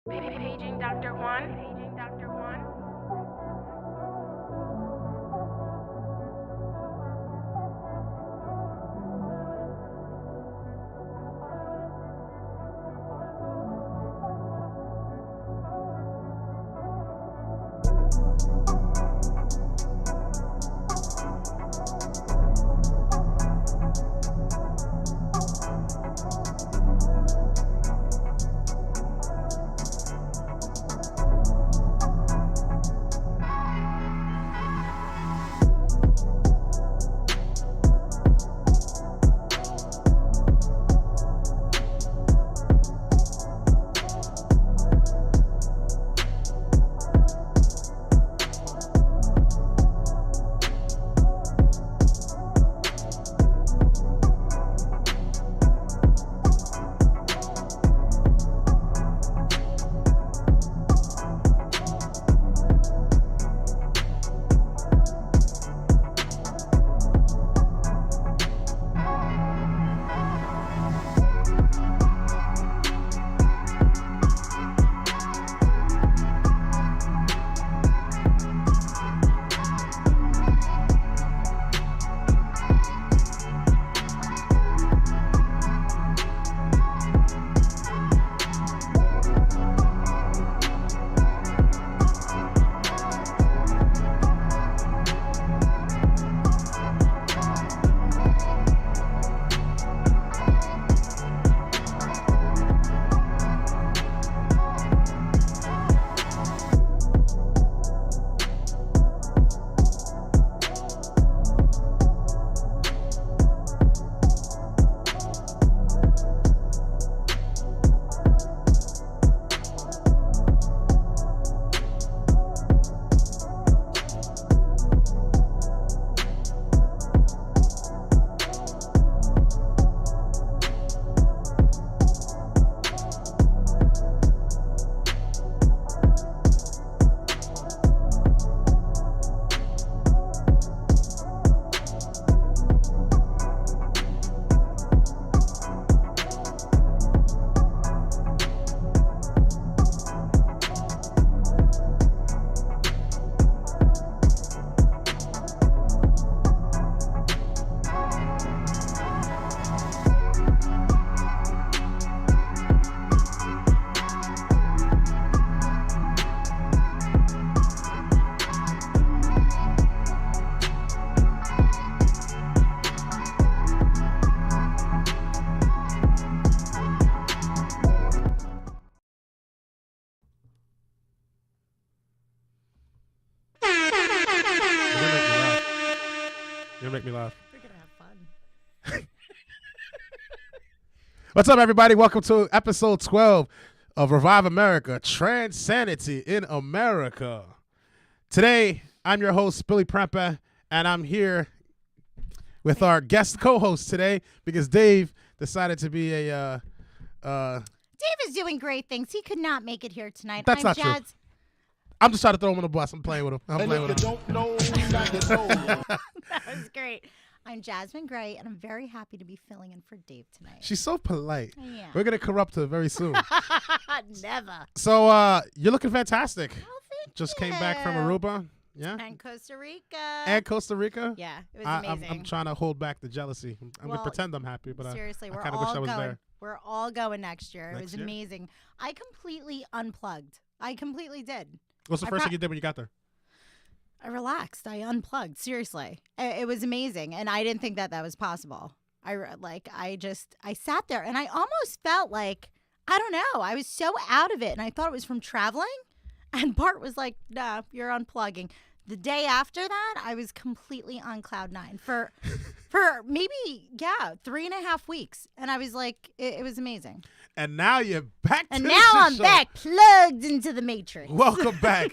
Paging Dr. Juan. Paging Dr. Juan. You're gonna make me laugh. We're gonna have fun. What's up, everybody? Welcome to episode 12 of Revive America, TRANSanity in America. Today, I'm your host, Billy Prempa, and I'm here with our guest co-host today because Dave decided to be a Dave is doing great things. He could not make it here tonight. That's I'm not true. I'm just trying to throw him on the bus. I'm playing with him. I'm playing with him. That was great. I'm Jasmine Gray, and I'm very happy to be filling in for Dave tonight. She's so polite. Yeah. We're gonna corrupt her very soon. Never. So you're looking fantastic. Oh, thank Just you. came back from Aruba. Yeah. And Costa Rica. And Costa Rica. Yeah, it was I'm amazing. trying to hold back the jealousy. I'm Well, gonna pretend I'm happy, but seriously, I we're kind of all wish I was going. there. We're all going next year. It Next was year? amazing. I completely unplugged. I completely did. What's the I first pro- thing you did when you got there? I relaxed. I unplugged. Seriously, it was amazing, and I didn't think that was possible. I sat there, and I almost felt like, I don't know. I was so out of it, and I thought it was from traveling. And Bart was like, "Nah, you're unplugging." The day after that, I was completely on cloud nine for maybe 3.5 weeks, and I was like, it was amazing. And now you're back. And to now the I'm show. back, plugged into the matrix. Welcome back.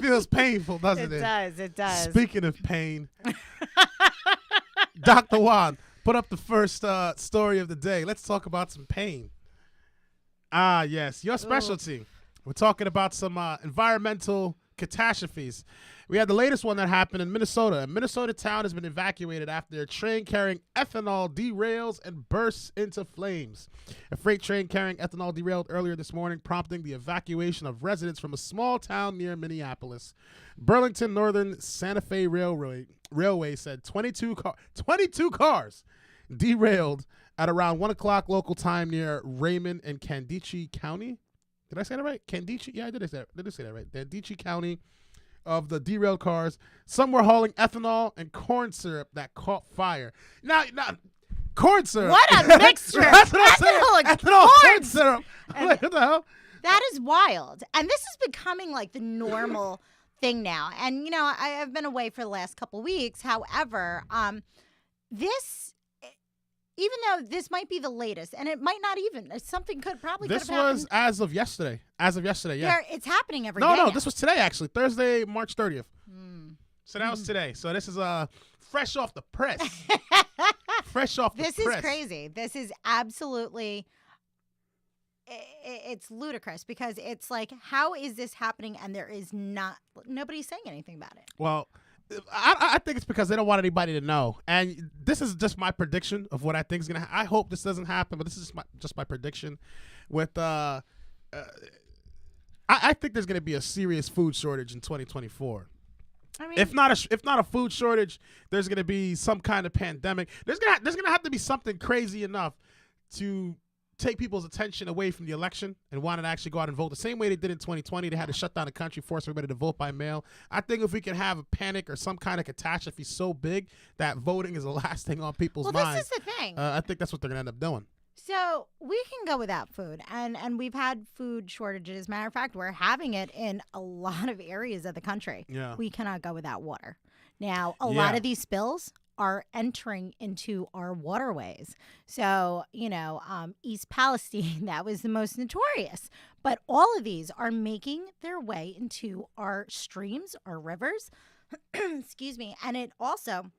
Feels painful, doesn't it? It does. It does. Speaking of pain, Dr. Juan, put up the first story of the day. Let's talk about some pain. Ah, yes, your specialty. We're talking about some environmental catastrophes. We had the latest one that happened in Minnesota. A Minnesota town has been evacuated after a train carrying ethanol derails and bursts into flames. A freight train carrying ethanol derailed earlier this morning, prompting the evacuation of residents from a small town near Minneapolis. Burlington Northern Santa Fe Railway said 22 cars derailed at around 1 o'clock local time near Raymond and Candice County. Did I say that right? Candice? Yeah, I did say that right. Candice County of the derailed cars. Some were hauling ethanol and corn syrup that caught fire. Now corn syrup. What a mixture. That's what I'm saying. Ethanol, corn syrup. I'm like, what the hell? That is wild. And this is becoming like the normal thing now. And, you know, I've been away for the last couple weeks. However, this, even though this might be the latest, and it might not even, something could have happened. This was as of yesterday. Yeah. It's happening every day. No, now. this was today, actually. Thursday, March 30th. So that was today. So this is fresh off the press. Fresh off the press. This is crazy. This is absolutely, it's ludicrous because it's like, how is this happening? And there is nobody's saying anything about it. Well, I think it's because they don't want anybody to know. And this is just my prediction of what I think is going to happen. I hope this doesn't happen, but this is just my prediction. With I think there's going to be a serious food shortage in 2024. I mean, if not a food shortage, there's going to be some kind of pandemic. There's going to have to be something crazy enough to take people's attention away from the election and want to actually go out and vote the same way they did in 2020. They had to shut down the country, force everybody to vote by mail. I think if we can have a panic or some kind of catastrophe so big that voting is the last thing on people's minds. Well, this is the thing. I think that's what they're going to end up doing. So we can go without food, and we've had food shortages. Matter of fact, we're having it in a lot of areas of the country. Yeah. We cannot go without water. Now, a lot of these spills are entering into our waterways. So, you know, East Palestine, that was the most notorious. But all of these are making their way into our streams, our rivers, excuse me, and it also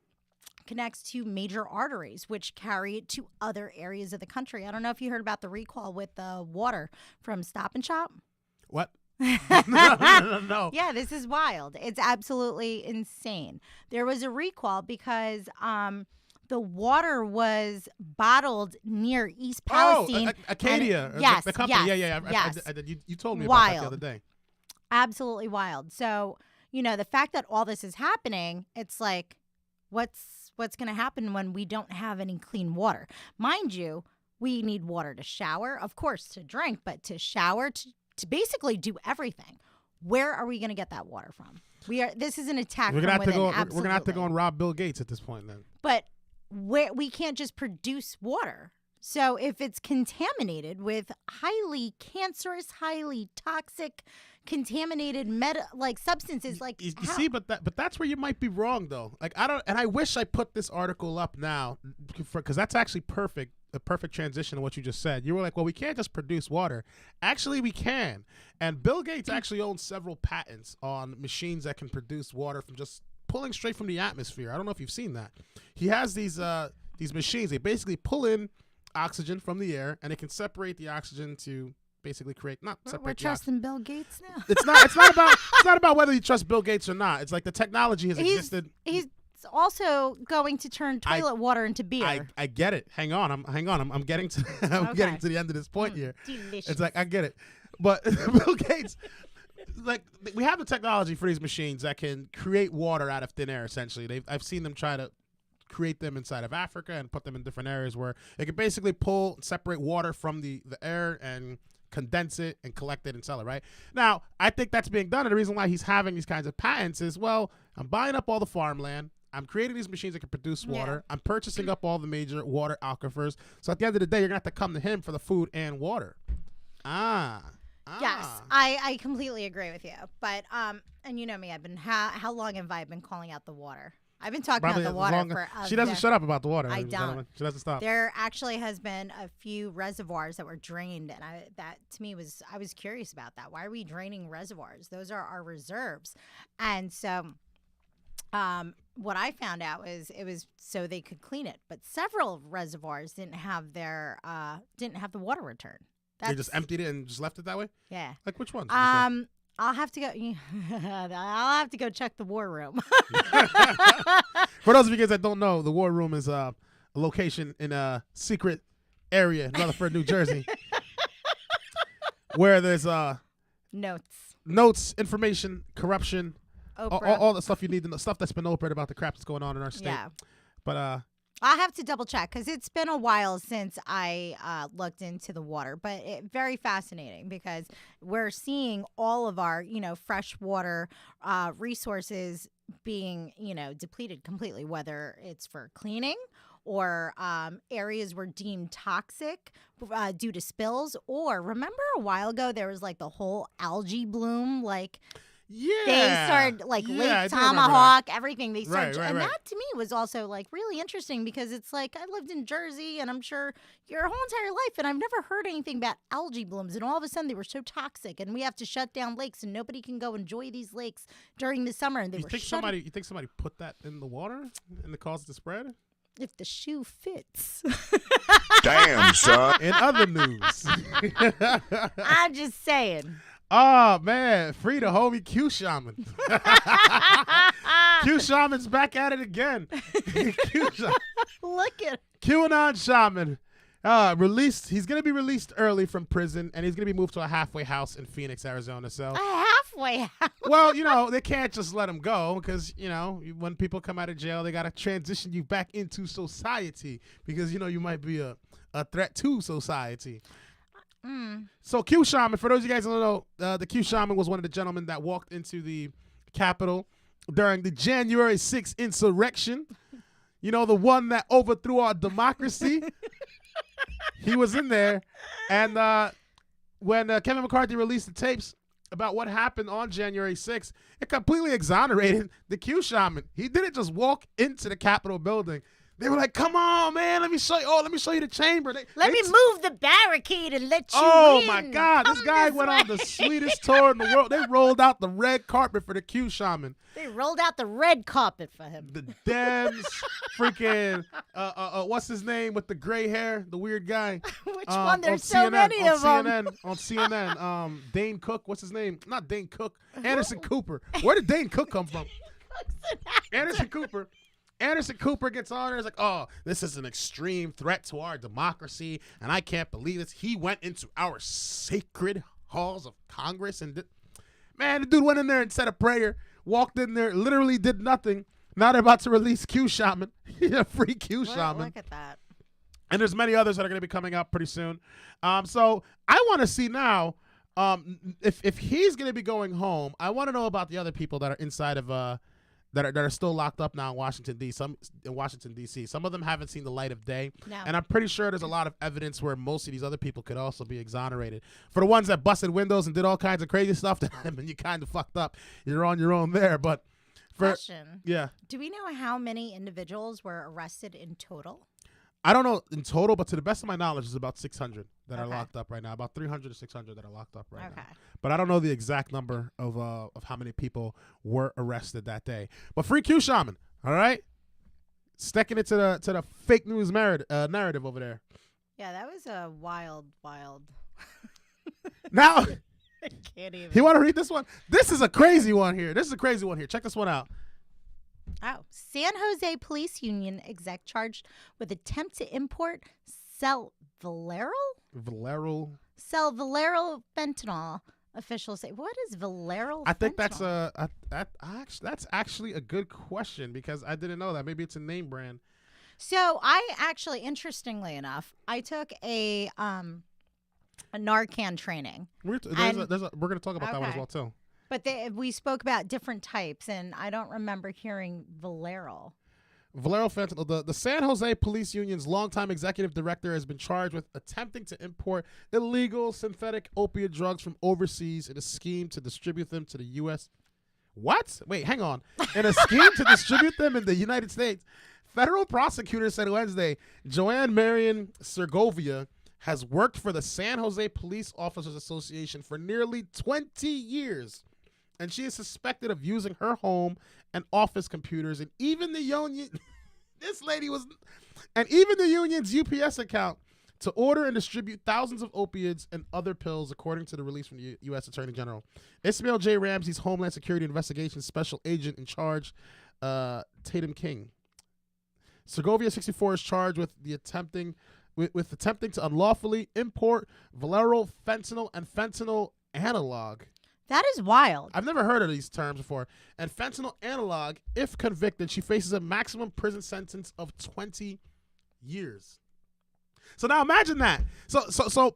connects to major arteries, which carry it to other areas of the country. I don't know if you heard about the recall with the water from Stop and Shop. What? No. Yeah, this is wild. It's absolutely insane. There was a recall because the water was bottled near East Palestine. Oh, Acadia. Yes, the company. yes, Yeah. yes. You told me Wild. about that the other day. Absolutely wild. So, you know, the fact that all this is happening, it's like, what's going to happen when we don't have any clean water? Mind you, we need water to shower, of course, to drink, but to shower, to basically do everything. Where are we going to get that water from? This is an attack from within. We're going to have to go and rob Bill Gates at this point then. But we can't just produce water. So if it's contaminated with highly cancerous, highly toxic, contaminated substances, like you see, but that's where you might be wrong though. Like I wish I put this article up now because that's actually the perfect transition to what you just said. You were like, well, we can't just produce water. Actually, we can. And Bill Gates actually owns several patents on machines that can produce water from just pulling straight from the atmosphere. I don't know if you've seen that. He has these machines. They basically pull in oxygen from the air, and it can separate the oxygen to basically create we're trusting Bill Gates now. It's not about whether you trust Bill Gates or not. It's like the technology has existed. He's also going to turn toilet water into beer. I get it. Hang on. I'm getting to getting to the end of this point here. Delicious. It's like I get it, but Bill Gates, like we have the technology for these machines that can create water out of thin air. Essentially, I've seen them try to create them inside of Africa and put them in different areas where it can basically separate water from the air and condense it and collect it and sell it. Right now, I think that's being done, and the reason why he's having these kinds of patents is, well, I'm buying up all the farmland. I'm creating these machines that can produce water. Yeah. I'm purchasing up all the major water aquifers. So at the end of the day, you're going to have to come to him for the food and water. Yes, I completely agree with you. But, and you know me, how long have I been calling out the water? I've been talking about the water for she doesn't shut up about the water. I don't. She doesn't stop. There actually has been a few reservoirs that were drained, and that to me I was curious about that. Why are we draining reservoirs? Those are our reserves. And so what I found out was it was so they could clean it, but several reservoirs didn't have the water return. They just emptied it and just left it that way? Yeah. Like which ones? I'll have to go. I'll have to go check the war room. For those of you guys that don't know, the War Room is a location in a secret area in Rutherford, New Jersey, where there's notes, information, corruption, all the stuff you need, the stuff that's been opened about the crap that's going on in our state. Yeah. But I'll have to double check because it's been a while since I looked into the water, but very fascinating because we're seeing all of our, freshwater resources being, depleted completely, whether it's for cleaning or areas were deemed toxic due to spills. Or remember a while ago, there was like the whole algae bloom, they started Lake Tomahawk, everything. They started, and that to me was also really interesting because it's I lived in Jersey, and I'm sure your whole entire life, and I've never heard anything about algae blooms. And all of a sudden, they were so toxic, and we have to shut down lakes, and nobody can go enjoy these lakes during the summer. And you think somebody put that in the water and caused the spread? If the shoe fits. Damn, son. In other news, I'm just saying. Oh, man. Free the homie Q Shaman. Q Shaman's back at it again. Look at QAnon Shaman. Released. He's going to be released early from prison, and he's going to be moved to a halfway house in Phoenix, Arizona. So a halfway house. Well, they can't just let him go because, when people come out of jail, they got to transition you back into society because, you might be a threat to society. So Q Shaman, for those of you guys who don't know, the Q Shaman was one of the gentlemen that walked into the Capitol during the January 6th insurrection. The one that overthrew our democracy. He was in there. And when Kevin McCarthy released the tapes about what happened on January 6th, it completely exonerated the Q Shaman. He didn't just walk into the Capitol building. They were like, "Come on, man! Let me show you. Oh, let me show you the chamber." Let me move the barricade and let you in. Oh my God! This guy went on the sweetest tour in the world. They rolled out the red carpet for the Q Shaman. They rolled out the red carpet for him. The Dems, freaking, what's his name with the gray hair? The weird guy. Which one? There's so many of them. On CNN, Dane Cook. What's his name? Not Dane Cook. Anderson Cooper. Where did Dane Cook come from? Anderson Cooper. Anderson Cooper gets on there. He's like, "Oh, this is an extreme threat to our democracy, and I can't believe this." He went into our sacred halls of Congress, and the dude went in there and said a prayer, walked in there, literally did nothing. Now they're about to release Q Shaman. Free Q Shaman. Look at that. And there's many others that are going to be coming up pretty soon. So I want to see now if he's going to be going home. I want to know about the other people that are inside of that are still locked up now in Washington D.C. Some of them haven't seen the light of day. No. And I'm pretty sure there's a lot of evidence where most of these other people could also be exonerated. For the ones that busted windows and did all kinds of crazy stuff to them, and you kind of fucked up, you're on your own there. But Question. Yeah. Do we know how many individuals were arrested in total? I don't know in total, but to the best of my knowledge, there's about 600 that are locked up right now. About 300 to 600 that are locked up right now. But I don't know the exact number of how many people were arrested that day. But free Q Shaman, all right? Sticking it to the fake news narrative over there. Yeah, that was a wild. Now, I can't even. You want to read this one? This is a crazy one here. Check this one out. Oh, San Jose Police Union exec charged with attempt to import Valero fentanyl. Officials say, what is Valero fentanyl? I think that's actually a good question because I didn't know that. Maybe it's a name brand. So I actually, interestingly enough, I took a Narcan training. We're going to talk about that one as well too. But we spoke about different types, and I don't remember hearing Valero fentanyl. The San Jose Police Union's longtime executive director has been charged with attempting to import illegal synthetic opiate drugs from overseas in a scheme to distribute them to the U.S. What? Wait, hang on. In a scheme to distribute them in the United States, federal prosecutors said Wednesday Joanne Marion Segovia has worked for the San Jose Police Officers Association for nearly 20 years. And she is suspected of using her home and office computers, and even the union, even the union's UPS account to order and distribute thousands of opiates and other pills, according to the release from the U.S. Attorney General. Ismail J. Ramsey's Homeland Security Investigations Special Agent in charge, Tatum King. Segovia 64 is charged with attempting to unlawfully import Valero fentanyl and fentanyl analog. That is wild. I've never heard of these terms before. And fentanyl analog, if convicted, she faces a maximum prison sentence of 20 years. So now imagine that. So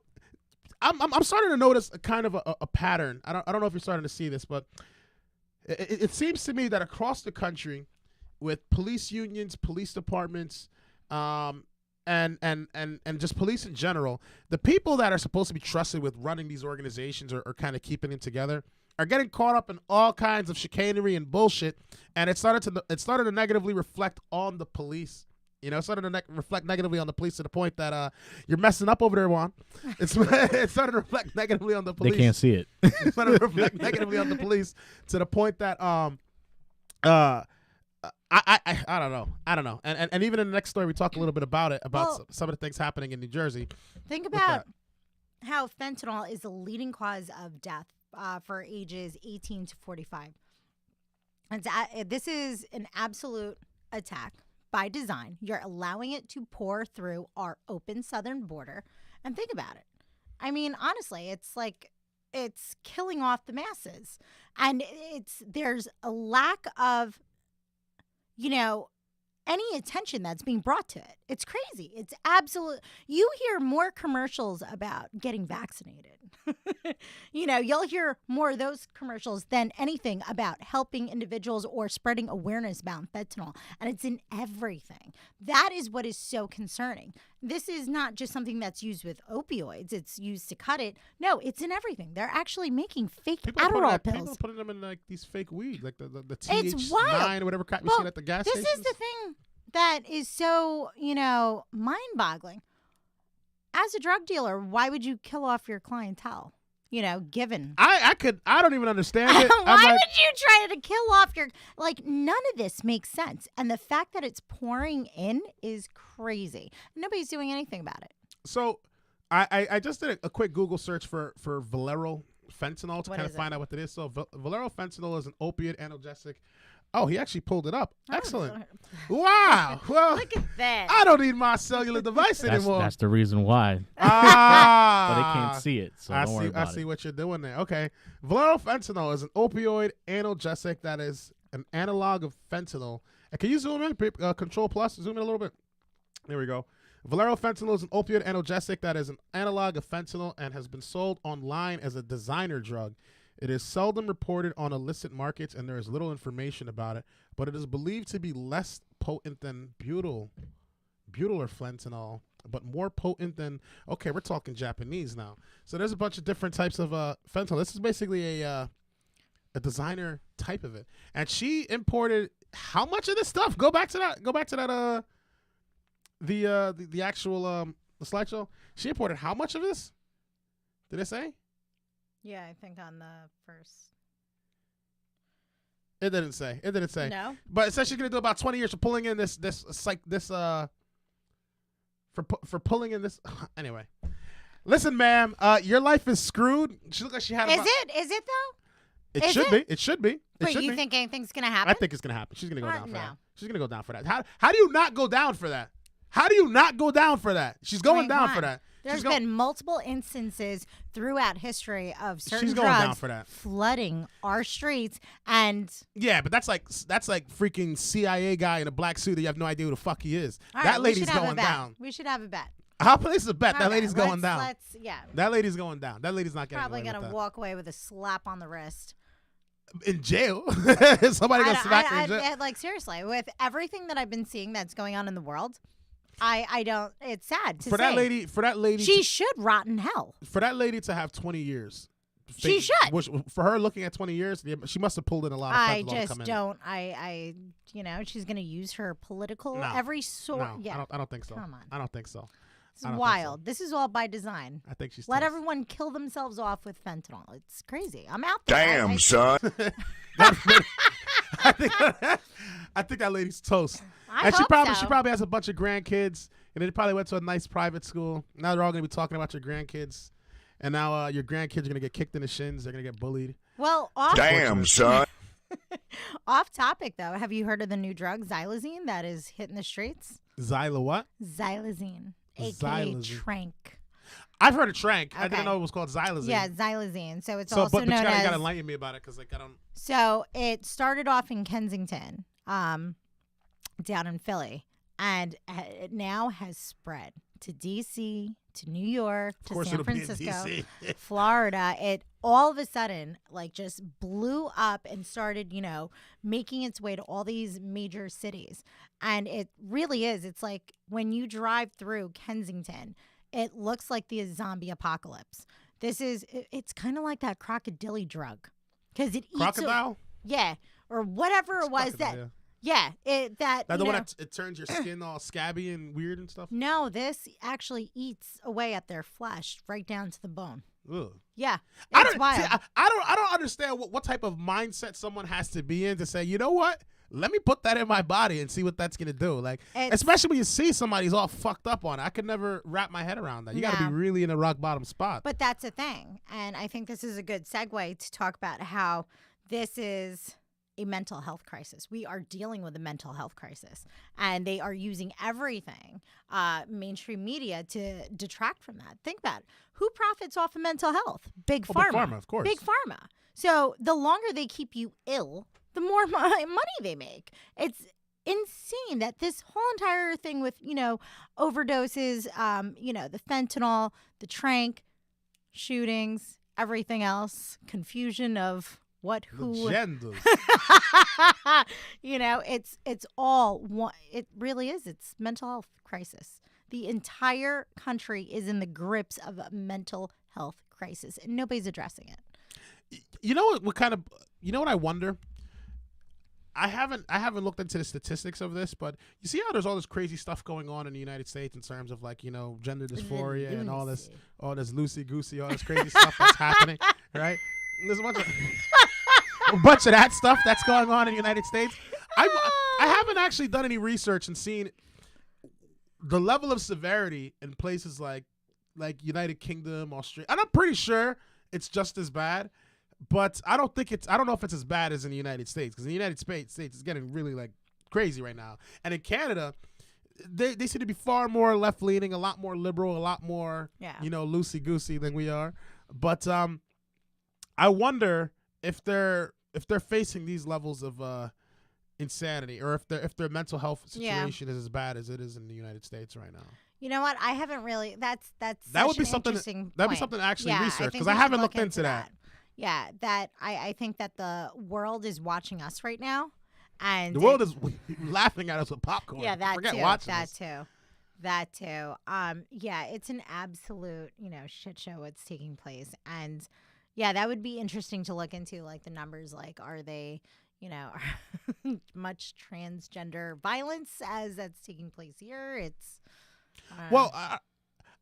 I'm starting to notice a kind of a pattern. I don't know if you're starting to see this, but it seems to me that across the country, with police unions, police departments, and just police in general, the people that are supposed to be trusted with running these organizations or kind of keeping them together are getting caught up in all kinds of chicanery and bullshit, and it started to negatively reflect on the police. You know, it started to reflect negatively on the police to the point that you're messing up over there, Juan. It started to reflect negatively on the police. They can't see it. It started to reflect negatively on the police to the point that I don't know. And even in the next story, we talk a little bit about it, some of the things happening in New Jersey. Think about how fentanyl is the leading cause of death for ages 18 to 45. This is an absolute attack by design. You're allowing it to pour through our open southern border. And think about it. I mean, honestly, it's killing off the masses. And there's a lack of, any attention that's being brought to it. It's crazy. It's absolute. You hear more commercials about getting vaccinated. You'll hear more of those commercials than anything about helping individuals or spreading awareness about fentanyl. And it's in everything. That is what is so concerning. This is not just something that's used with opioids. It's used to cut it. No, it's in everything. They're actually making fake Adderall pills. People putting them in like these fake weed, like the it's wild. TH9 or whatever crap you see at the gas stations. This is the thing that is so, mind-boggling. As a drug dealer, why would you kill off your clientele? Given. I don't even understand it. Why would you try to kill off none of this makes sense. And the fact that it's pouring in is crazy. Nobody's doing anything about it. So I just did a quick Google search for Valero fentanyl to kind of find out what it is. So Valero fentanyl is an opiate analgesic. Oh, he actually pulled it up. Excellent. Wow. Well, look at that. I don't need my cellular device anymore. That's the reason why. But they can't see it, so don't worry about it. I see what you're doing there. Okay. Valero fentanyl is an opioid analgesic that is an analog of fentanyl. And can you zoom in? Control plus, zoom in a little bit. There we go. Valero fentanyl is an opioid analgesic that is an analog of fentanyl and has been sold online as a designer drug. It is seldom reported on illicit markets, and there is little information about it, but it is believed to be less potent than butyl or fentanyl, but more potent than, okay, we're talking Japanese now. So there's a bunch of different types of fentanyl. This is basically a designer type of it. And she imported how much of this stuff? Go back to that the actual the slideshow. She imported how much of this? Did it say? Yeah, I think on the first. It didn't say. No. But it says she's gonna do about 20 years for pulling in for pulling in this. Anyway, listen, ma'am. Your life is screwed. She looked like she had. Is it though? It should be. It should be. Wait, you think anything's gonna happen? I think it's gonna happen. She's gonna go down for no. that. She's gonna go down for that. How do you not go down for that? How do you not go down for that? She's going down for that. There's been multiple instances throughout history of certain she's going down drugs for that. flooding our streets, and yeah, but that's like freaking CIA guy in a black suit that you have no idea who the fuck he is. All that right, lady's going down. We should have a bet. I'll place a bet. That lady's going down. Yeah. That lady's going down. That lady's not getting Probably away with gonna that. walk away with a slap on the wrist. In jail. Somebody gonna smack her in jail. Like seriously, with everything that I've been seeing that's going on in the world, I don't. It's sad to say. For that lady, she should rot in hell. For that lady to have 20 years, she should. Which, for her looking at 20 years, she must have pulled in a lot of. I just don't. She's gonna use her political every sort. No, yeah, I don't think so. Come on. I don't think so. It's wild. This is all by design. I think she's. Let toast. everyone kill themselves off with fentanyl. It's crazy. I'm out there. Damn, son. I think that lady's toast. I And hope she so. probably has a bunch of grandkids, and they probably went to a nice private school. Now they're all going to be talking about your grandkids, and now your grandkids are going to get kicked in the shins. They're going to get bullied. Well, Damn, son. off topic though. Have you heard of the new drug xylazine that is hitting the streets? Xyla what? Xylazine, aka Xylazine. trank. I've heard of trank. I Okay. didn't know it was called xylazine. Yeah, xylazine. So it's So, also but you known gotta as. enlighten me about it because like I don't. So it started off in Kensington, down in Philly, and it now has spread to D.C., to New York, Of to course, San it'll be in Francisco, DC. Florida. It all of a sudden like just blew up and started, making its way to all these major cities. And it really is. It's like when you drive through Kensington, it looks like the zombie apocalypse. It's kind of like that crocodile drug because it eats. Crocodile. Yeah, or whatever it was Crocodile, that. yeah. Yeah, That the you one know- that it turns your skin all scabby and weird and stuff. No, this actually eats away at their flesh right down to the bone. Ugh. Yeah, I it's don't. wild. See, I don't understand what type of mindset someone has to be in to say, you know what? Let me put that in my body and see what that's gonna do. Like, It's- especially when you see somebody's all fucked up on it. I could never wrap my head around that. You got to No. be really in a rock bottom spot. But that's a thing. And I think this is a good segue to talk about how this is a mental health crisis. We are dealing with a mental health crisis. And they are using everything, mainstream media, to detract from that. Think about it. Who profits off of mental health? Big Oh, Pharma. Big Pharma, of course. Big Pharma. So the longer they keep you ill, the more money they make. It's insane that this whole entire thing with, overdoses, the fentanyl, the trank, shootings, everything else, confusion of what, who. Legendas. It's all one. It really is. It's mental health crisis. The entire country is in the grips of a mental health crisis, and nobody's addressing it. You know what kind of? You know what I wonder? I haven't looked into the statistics of this, but you see how there's all this crazy stuff going on in the United States in terms of like gender dysphoria and all this loosey goosey, all this crazy stuff that's happening, right? There's a bunch of that stuff that's going on in the United States. I haven't actually done any research and seen the level of severity in places like United Kingdom, Australia, and I'm pretty sure it's just as bad. But I don't know if it's as bad as in the United States, because in the United States it's getting really like crazy right now. And in Canada, they seem to be far more left leaning, a lot more liberal, a lot more loosey goosey than we are. But I wonder if they're facing these levels of insanity, or if their mental health situation is as bad as it is in the United States right now. You know what? I haven't really. That would be something. That'd be point. something to actually Yeah, research, think because we I should haven't look looked into that. Yeah, I think that the world is watching us right now, and The world is laughing at us with popcorn. Yeah, that Forget too. watching That us. too. That too. Yeah, it's an absolute, shit show what's taking place. And yeah, that would be interesting to look into, like the numbers, like are they, much transgender violence as that's taking place here? It's Well,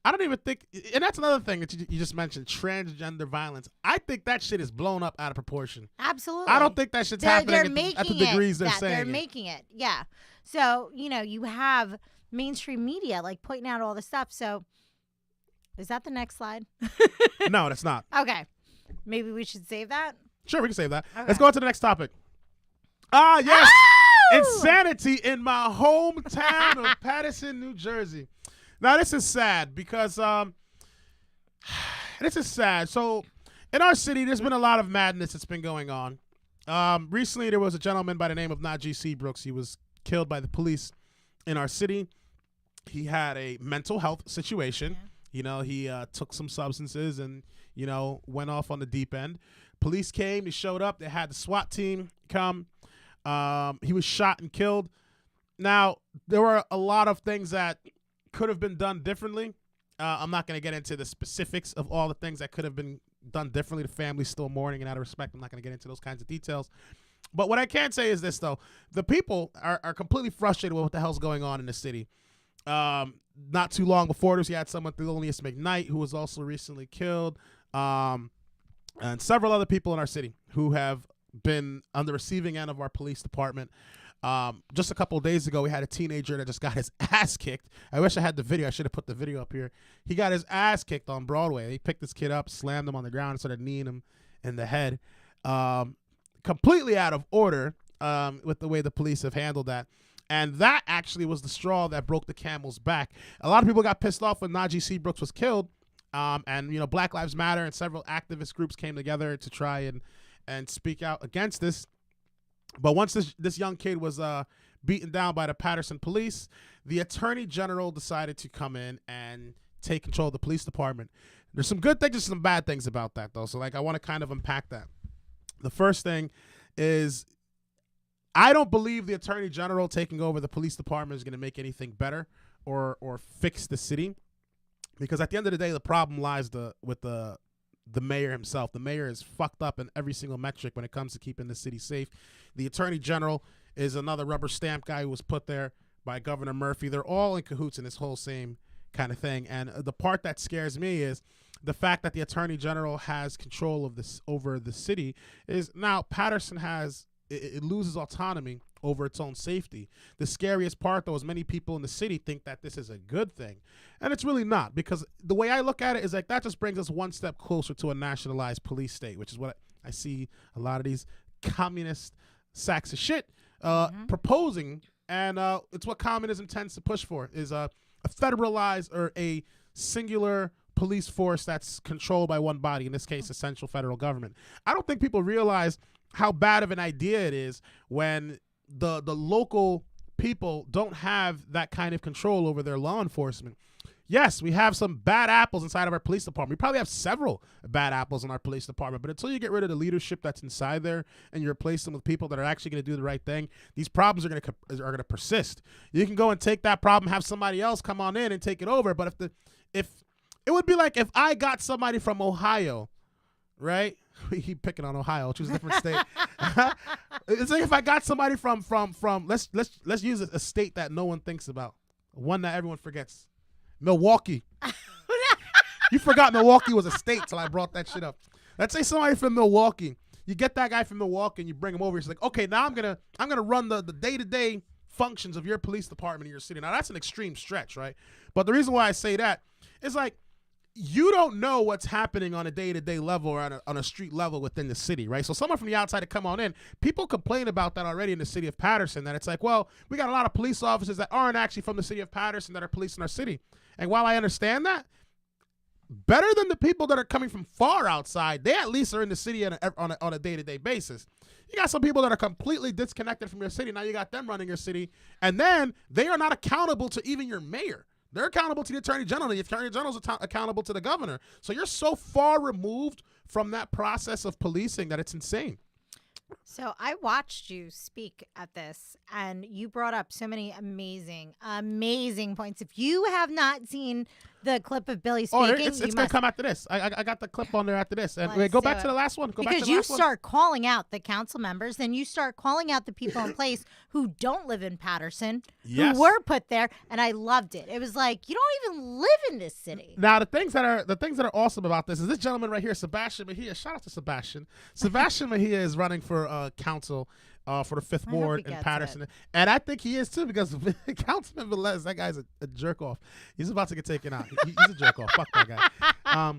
I don't even think, and that's another thing that you just mentioned, transgender violence. I think that shit is blown up out of proportion. absolutely. I don't think that shit's happening at the degrees they're that saying. they're making it. Yeah. So, you have mainstream media like pointing out all the stuff. So is that the next slide? No, that's not. Okay. Maybe we should save that. Sure, we can save that. Okay. Let's go on to the next topic. Ah, yes. Oh! Insanity in my hometown of Paterson, New Jersey. Now, this is sad because this is sad. So, in our city, there's been a lot of madness that's been going on. Recently, there was a gentleman by the name of Najee Seabrooks. He was killed by the police in our city. He had a mental health situation. Yeah. He took some substances and, went off on the deep end. Police came. They showed up. They had the SWAT team come. He was shot and killed. Now, there were a lot of things that could have been done differently. I'm not going to get into the specifics of all the things that could have been done differently. The family's still mourning, and out of respect, I'm not going to get into those kinds of details. But what I can say is this, though. The people are completely frustrated with what the hell's going on in the city. Not too long before this, you had someone, Thelonious McKnight, who was also recently killed, and several other people in our city who have been on the receiving end of our police department. Just a couple of days ago, we had a teenager that just got his ass kicked. I wish I had the video. I should have put the video up here. He got his ass kicked on Broadway. They picked this kid up, slammed him on the ground, and started kneeing him in the head. Completely out of order with the way the police have handled that. And that actually was the straw that broke the camel's back. A lot of people got pissed off when Najee Seabrooks was killed. And, you know, Black Lives Matter and several activist groups came together to try and speak out against this. But once this young kid was beaten down by the Patterson police, the attorney general decided to come in and take control of the police department. There's some good things and some bad things about that, though. So, like, I want to kind of unpack that. The first thing is I don't believe the attorney general taking over the police department is going to make anything better or fix the city. Because at the end of the day, the problem lies with the mayor himself. The mayor is fucked up in every single metric when it comes to keeping the city safe. The attorney general is another rubber stamp guy who was put there by Governor Murphy. They're all in cahoots in this whole same kind of thing. And the part that scares me is the fact that the attorney general has control of this over the city. Is now Patterson it loses autonomy over its own safety. The scariest part, though, is many people in the city think that this is a good thing. And it's really not, because the way I look at it is like that just brings us one step closer to a nationalized police state, which is what I see a lot of these communist sacks of shit proposing. And it's what communism tends to push for, is a federalized or a singular police force that's controlled by one body, in this case, the central federal government. I don't think people realize how bad of an idea it is when the local people don't have that kind of control over their law enforcement. Yes, we have some bad apples inside of our police department. We probably have several bad apples in our police department, but until you get rid of the leadership that's inside there and you replace them with people that are actually going to do the right thing, these problems are going to persist. You can go and take that problem, have somebody else come on in and take it over, but if it would be like if I got somebody from Ohio, right? We keep picking on Ohio, choose a different state. It's like if I got somebody from let's use a state that no one thinks about, one that everyone forgets. Milwaukee. You forgot Milwaukee was a state till I brought that shit up. Let's say somebody from Milwaukee. You get that guy from Milwaukee and you bring him over. He's like, okay, now I'm gonna run the day-to-day functions of your police department in your city. Now that's an extreme stretch, right? But the reason why I say that is like, you don't know what's happening on a day-to-day level or on a street level within the city, right? So someone from the outside to come on in, people complain about that already in the city of Patterson, that it's like, well, we got a lot of police officers that aren't actually from the city of Patterson that are policing our city. And while I understand that, better than the people that are coming from far outside, they at least are in the city on a day-to-day basis. You got some people that are completely disconnected from your city. Now you got them running your city, and then they are not accountable to even your mayor. They're accountable to the attorney general. The attorney general is accountable to the governor. So you're so far removed from that process of policing that it's insane. So I watched you speak at this, and you brought up so many amazing, amazing points. If you have not seen the clip of Billy speaking, it's going to come after this. I got the clip on there after this. And Let's go do back it. to the last one. Because you start calling out the council members, and you start calling out the people in place who don't live in Patterson, Yes. who were put there, and I loved it. It was like, you don't even live in this city. Now the things that are awesome about this is this gentleman right here, Sebastian Mejia. Shout out to Sebastian. Sebastian Mejia is running for council for the 5th ward in Patterson, and I think he is too, because Councilman Velez, that guy's a jerk off. He's about to get taken out. He's a jerk off. Fuck that guy.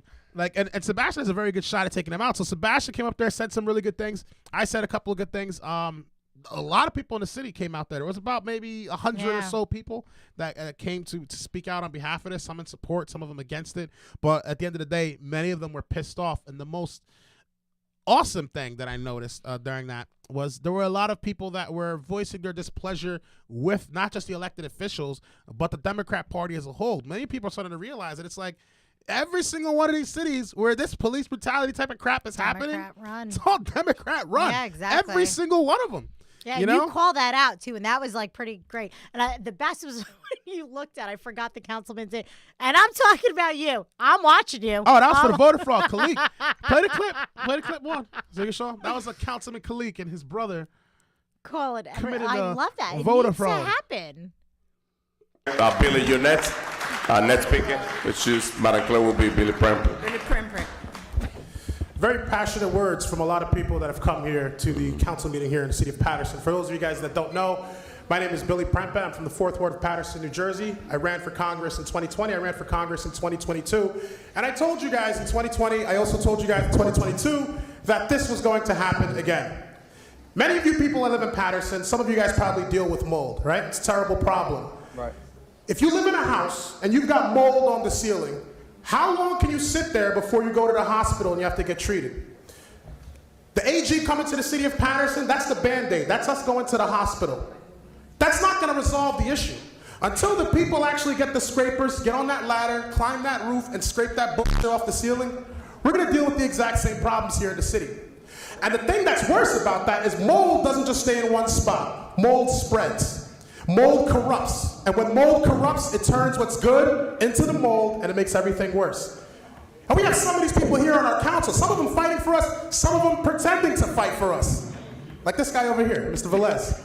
And Sebastian has a very good shot at taking him out. So Sebastian came up there, said some really good things. I said a couple of good things. A lot of people in the city came out there. There was about maybe 100 or so people that came to speak out on behalf of this. Some in support, some of them against it. But at the end of the day, many of them were pissed off. And the most awesome thing that I noticed during that was there were a lot of people that were voicing their displeasure with not just the elected officials, but the Democrat Party as a whole. Many people are starting to realize that it's like every single one of these cities where this police brutality type of crap is happening, it's all Democrat run. Yeah, exactly. Every single one of them. Yeah, you know? you call that out too, and that was like pretty great. And the best was when you looked at, I forgot the councilman's name, and I'm talking about you. I'm watching you. Oh, that was for the voter fraud, Khalik. Play the clip. Play the clip one. So you show that was a Councilman Khalik and his brother. Call it. Committed I love that. It voter needs fraud. to happen. Billy, you're next. Next speaker, which is Madam Clerk, will be Billy Premper. Billy Primprin. very passionate words from a lot of people that have come here to the council meeting here in the city of Paterson. For those of you guys that don't know, my name is Billy Prempe. I'm from the 4th Ward of Paterson, New Jersey. I ran for Congress in 2020. I ran for Congress in 2022. And I told you guys in 2020, I also told you guys in 2022 that this was going to happen again. Many of you people that live in Paterson, some of you guys probably deal with mold, right? It's a terrible problem. Right. If you live in a house and you've got mold on the ceiling, how long can you sit there before you go to the hospital and you have to get treated? The AG coming to the city of Paterson, that's the Band-Aid. That's us going to the hospital. That's not going to resolve the issue. Until the people actually get the scrapers, get on that ladder, climb that roof, and scrape that bullshit off the ceiling, we're going to deal with the exact same problems here in the city. And the thing that's worse about that is mold doesn't just stay in one spot. Mold spreads. Mold corrupts. And when mold corrupts, it turns what's good into the mold, and it makes everything worse. And we have some of these people here on our council, some of them fighting for us, some of them pretending to fight for us. Like this guy over here, Mr. Velez.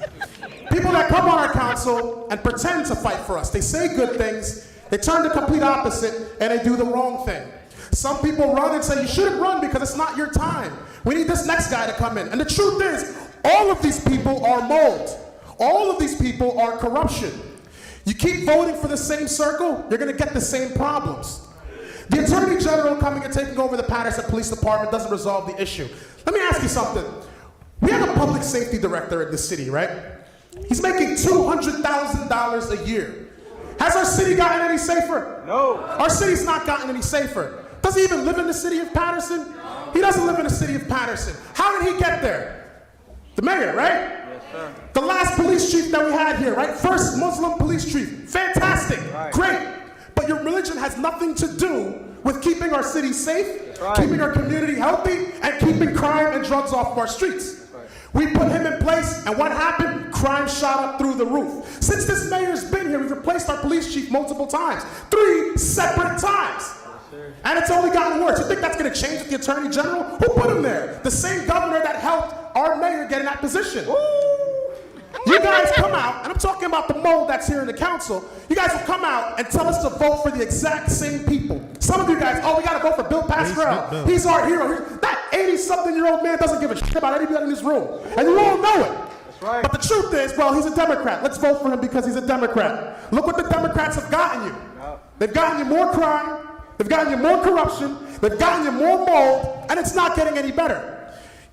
People that come on our council and pretend to fight for us. They say good things, they turn the complete opposite, and they do the wrong thing. Some people run and say, you shouldn't run because it's not your time. We need this next guy to come in. And the truth is, all of these people are mold. All of these people are corruption. You keep voting for the same circle, you're going to get the same problems. The Attorney General coming and taking over the Paterson Police Department doesn't resolve the issue. Let me ask you something. We have a public safety director in the city, right? He's making $200,000 a year. Has our city gotten any safer? No. Our city's not gotten any safer. Does he even live in the city of Paterson? He doesn't live in the city of Paterson. How did he get there? The mayor, right? Yes, sir. The last police chief that we had here, right? First Muslim police chief. Fantastic. Right. Great. But your religion has nothing to do with keeping our city safe, Right. keeping our community healthy, and keeping crime and drugs off of our streets. We put him in place, and what happened? Crime shot up through the roof. Since this mayor's been here, we've replaced our police chief multiple times. 3 separate times. And it's only gotten worse. You think that's going to change with the Attorney General? Who put him there? The same governor that helped our mayor get in that position. You guys come out, and I'm talking about the mold that's here in the council. You guys will come out and tell us to vote for the exact same people. Some of you guys, we got to vote for Bill Pascrell. He's our hero. That 80-something-year-old man doesn't give a shit about anybody in this room. And you all know it. That's right. But the truth is, well, he's a Democrat. Let's vote for him because he's a Democrat. Look what the Democrats have gotten you. They've gotten you more crime. They've gotten you more corruption. They've gotten you more mold. And it's not getting any better.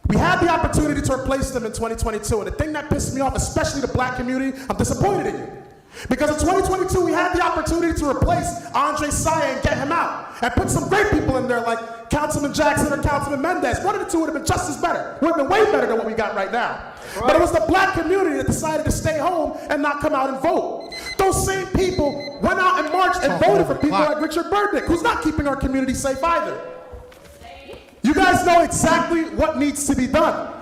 We had the opportunity to replace them in 2022, and the thing that pissed me off, especially the black community, I'm disappointed in you. Because in 2022, we had the opportunity to replace Andre Saye and get him out, and put some great people in there like Councilman Jackson or Councilman Mendez. One of the two would have been just as better. Would have been way better than what we got right now. Right. But it was the black community that decided to stay home and not come out and vote. Those same people went out and marched and voted for people like Richard Burdick, who's not keeping our community safe either. You guys know exactly what needs to be done.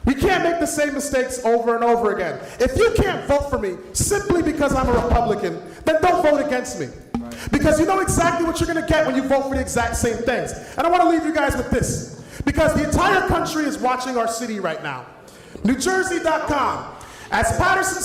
We can't make the same mistakes over and over again. If you can't vote for me simply because I'm a Republican, then don't vote against me. Because you know exactly what you're going to get when you vote for the exact same things. And I want to leave you guys with this. Because the entire country is watching our city right now. NewJersey.com. As Paterson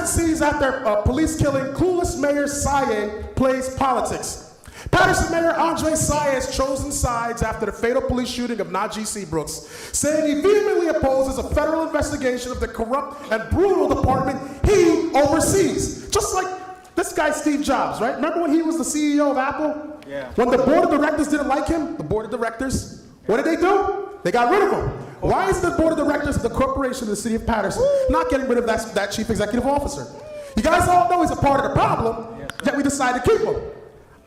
sees after police killing, clueless Mayor Saye plays politics. Paterson Mayor Andre Saye has chosen sides after the fatal police shooting of Najee Seabrooks, saying he vehemently opposes a federal investigation of the corrupt and brutal department he oversees. Just like this guy Steve Jobs, right? Remember when he was the CEO of Apple? Yeah. When the board of directors didn't like him, the board of directors, what did they do? They got rid of him. Why is the board of directors of the corporation of the city of Paterson not getting rid of that chief executive officer? You guys all know he's a part of the problem, yet we decided to keep him.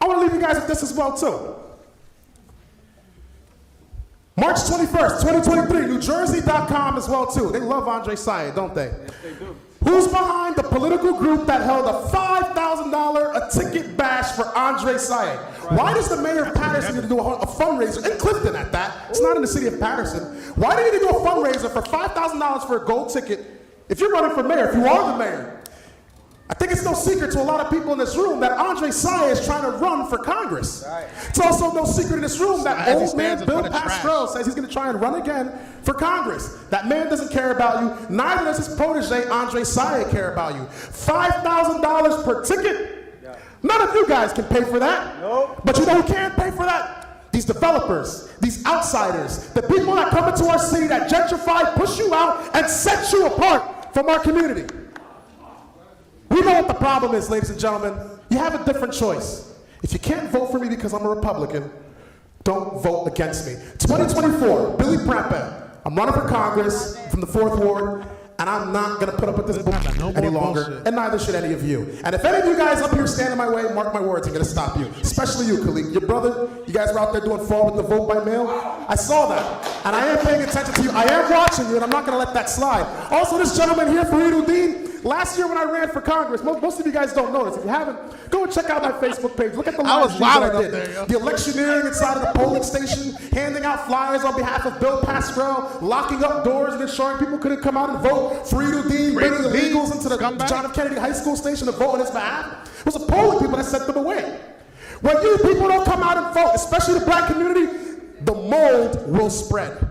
I want to leave you guys with this as well, too. March 21st, 2023, NewJersey.com as well, too. They love Andre Saye, don't they? Yes, they do. Who's behind the political group that held a $5,000 a ticket bash for Andre Saye? Why does the mayor of Paterson need to do a fundraiser, in Clifton at that? It's not in the city of Paterson. Why do you need to do a fundraiser for $5,000 for a gold ticket if you're running for mayor, if you are the mayor? I think it's no secret to a lot of people in this room that Andre Saye is trying to run for Congress. Right. It's also no secret in this room that old man Bill Pascrell says he's going to try and run again for Congress. That man doesn't care about you. Neither does his protege, Andre Saye, care about you. $5,000 per ticket? Yeah. None of you guys can pay for that. Nope. But you know who can pay for that? these developers, these outsiders, the people that come into our city that gentrify, push you out, and set you apart from our community. We know what the problem is, ladies and gentlemen. You have a different choice. If you can't vote for me because I'm a Republican, don't vote against me. 2024, Billy Prempeh. I'm running for Congress from the 4th Ward, and I'm not going to put up with this bullshit any longer, and neither should any of you. And if any of you guys up here stand in my way, mark my words, I'm going to stop you. Especially you, Khalid. Your brother, you guys were out there doing fraud with the vote by mail. I saw that, and I am paying attention to you. I am watching you, and I'm not going to let that slide. Also, this gentleman here, Fareed Uddin, last year when I ran for Congress, most of you guys don't know this. If you haven't, go and check out my Facebook page. Look at the live stream that I did. The electioneering inside of the polling station, handing out flyers on behalf of Bill Pascrell, locking up doors and ensuring people couldn't come out and vote. Fareed Uddin bringing illegals into the John F. Kennedy High School station to vote on his behalf. It was the polling people that sent them away. When you people don't come out and vote, especially the black community, the mold will spread.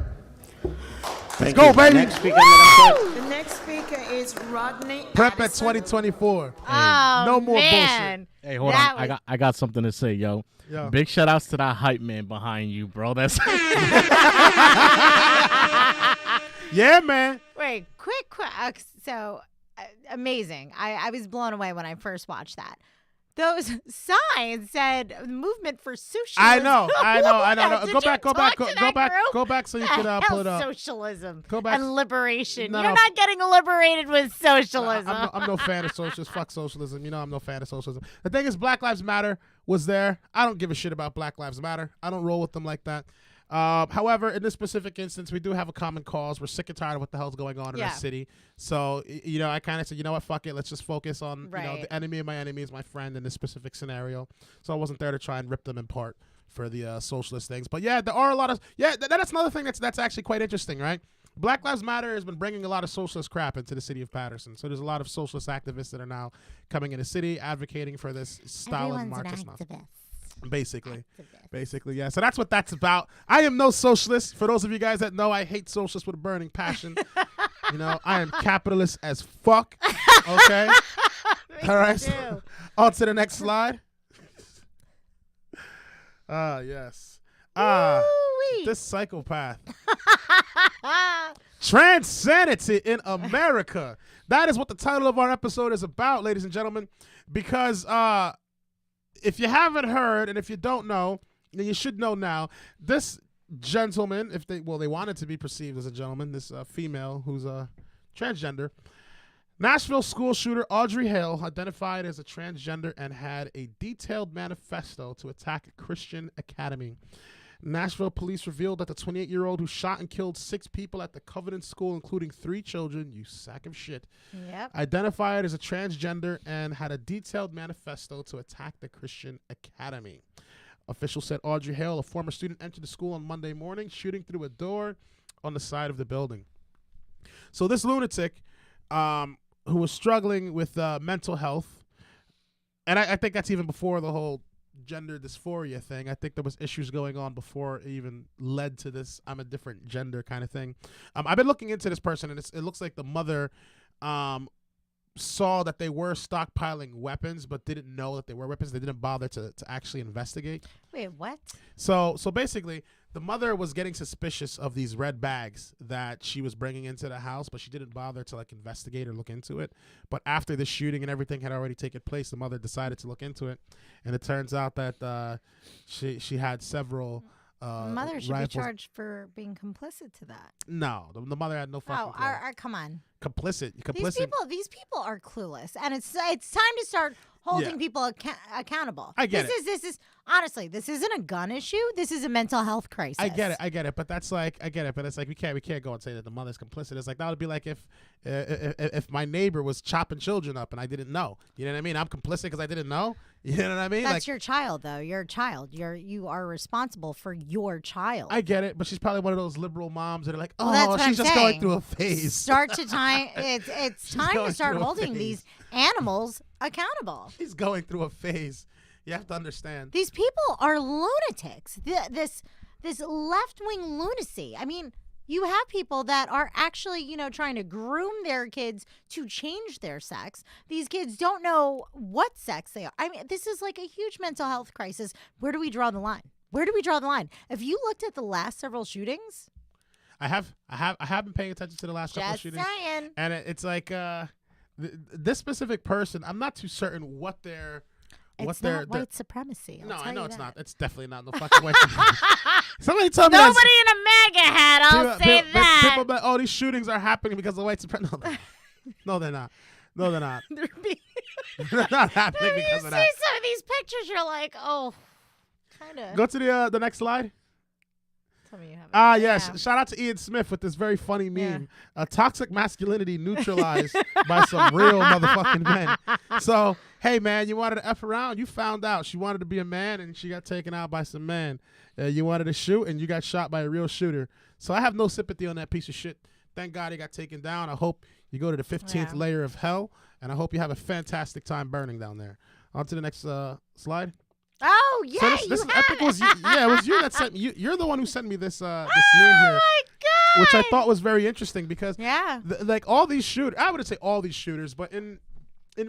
Let's go, baby. The next speaker is Rodney Prep at Addison. 2024. Oh, no more man. Hey, hold That on. was- I got something to say, yo. Yo. Big shout outs to that hype man behind you, bro. That's Yeah, man. Wait, quick. So amazing. I was blown away when I first watched that. Those signs said movement for socialism. I know. Did Go you back, talk to that group? go back so you The can hell pull it up. Socialism Go back. and liberation. No, You're no. not getting liberated with socialism. I'm no fan of socialism. Fuck socialism. You know I'm no fan of socialism. The thing is, Black Lives Matter was there. I don't give a shit about Black Lives Matter. I don't roll with them like that. However, in this specific instance, we do have a common cause. We're sick and tired of what the hell's going on in our city. So, I kind of said, you know what, fuck it. Let's just focus on, the enemy of my enemy is my friend in this specific scenario. So I wasn't there to try and rip them apart for the socialist things. But yeah, there are a lot of, that's another thing that's actually quite interesting, right? Black Lives Matter has been bringing a lot of socialist crap into the city of Patterson. So there's a lot of socialist activists that are now coming in the city advocating for this Stalin Marxist nonsense. Basically, yeah. So that's what that's about. I am no socialist. For those of you guys that know, I hate socialists with a burning passion. I am capitalist as fuck. Okay? All right. So, on to the next slide. Yes. This psychopath. TRANSanity in America. That is what the title of our episode is about, ladies and gentlemen. Because if you haven't heard, and if you don't know, then you should know now. This gentleman, they wanted to be perceived as a gentleman, this female who's a transgender, Nashville school shooter Audrey Hale identified as a transgender and had a detailed manifesto to attack a Christian academy. Nashville police revealed that the 28-year-old who shot and killed 6 people at the Covenant School, including 3 children, you sack of shit, identified as a transgender and had a detailed manifesto to attack the Christian academy. Officials said Audrey Hale, a former student, entered the school on Monday morning, shooting through a door on the side of the building. So this lunatic, who was struggling with mental health, and I think that's even before the whole gender dysphoria thing. I think there was issues going on before it even led to this I'm a different gender kind of thing. I've been looking into this person, and it looks like the mother saw that they were stockpiling weapons but didn't know that they were weapons. They didn't bother to actually investigate. Wait, what? So basically, the mother was getting suspicious of these red bags that she was bringing into the house, but she didn't bother to investigate or look into it. But after the shooting and everything had already taken place, the mother decided to look into it, and it turns out that she had several Mother should rifles. be charged for being complicit to that. No, the mother had no fucking clue. Come on. Complicit. These people are clueless, and it's time to start holding people accountable. I get it. This is honestly, this isn't a gun issue. This is a mental health crisis. I get it. But that's I get it. But it's we can't go and say that the mother's complicit. It's that would be like if my neighbor was chopping children up and I didn't know. You know what I mean? I'm complicit because I didn't know. You know what I mean? That's your child, though. You're a child. You are responsible for your child. I get it, but she's probably one of those liberal moms that are like, oh, well, she's just going through a phase. Start to time. It's time to start holding these animals accountable. She's going through a phase. You have to understand. These people are lunatics. This left-wing lunacy. I mean, you have people that are actually, trying to groom their kids to change their sex. These kids don't know what sex they are. I mean, this is like a huge mental health crisis. Where do we draw the line? Where do we draw the line? Have you looked at the last several shootings? I have been paying attention to the last couple of Just shootings, saying. and it's like this specific person. I'm not too certain what their It's not white supremacy. I'll no, tell I know you it's that. not. It's definitely not no fucking white supremacy. Somebody told me Nobody in a MAGA hat. I'll say that. People bet, oh, these shootings are happening because of white supremacy. No, they're not. No, they're not. They're being- They're not happening you because see of that. some of these pictures, you're like, oh, kind of. Go to the next slide. Tell me you have it. Ah, yes. Shout out to Ian Smith with this very funny meme. Toxic masculinity neutralized by some real motherfucking men. So, hey, man, you wanted to F around? You found out. She wanted to be a man, and she got taken out by some men. You wanted to shoot, and you got shot by a real shooter. So I have no sympathy on that piece of shit. Thank God he got taken down. I hope you go to the 15th layer of hell, and I hope you have a fantastic time burning down there. On to the next slide. Oh, yeah, So this you epic have was it. it was you that sent me. You're the one who sent me this this meme Oh, here, my God. which I thought was very interesting because Yeah. like all these shooters, I wouldn't say all these shooters, but in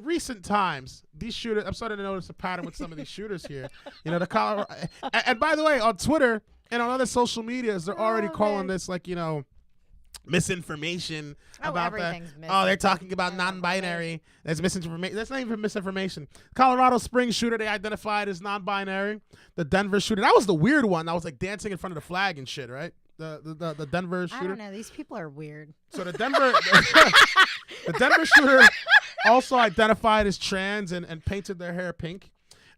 recent times, these shooters, I'm starting to notice a pattern with some of these shooters here. You know, the Colorado, and by the way, on Twitter and on other social medias, they're already calling this like, you know, misinformation about that. everything's Oh, they're talking about non-binary. That's misinformation. That's not even misinformation. Colorado Springs shooter, they identified as non-binary. The Denver shooter, that was the weird one. That was like dancing in front of the flag and shit, right? The Denver shooter. I don't know. These people are weird. So the Denver the Denver shooter also identified as trans and painted their hair pink.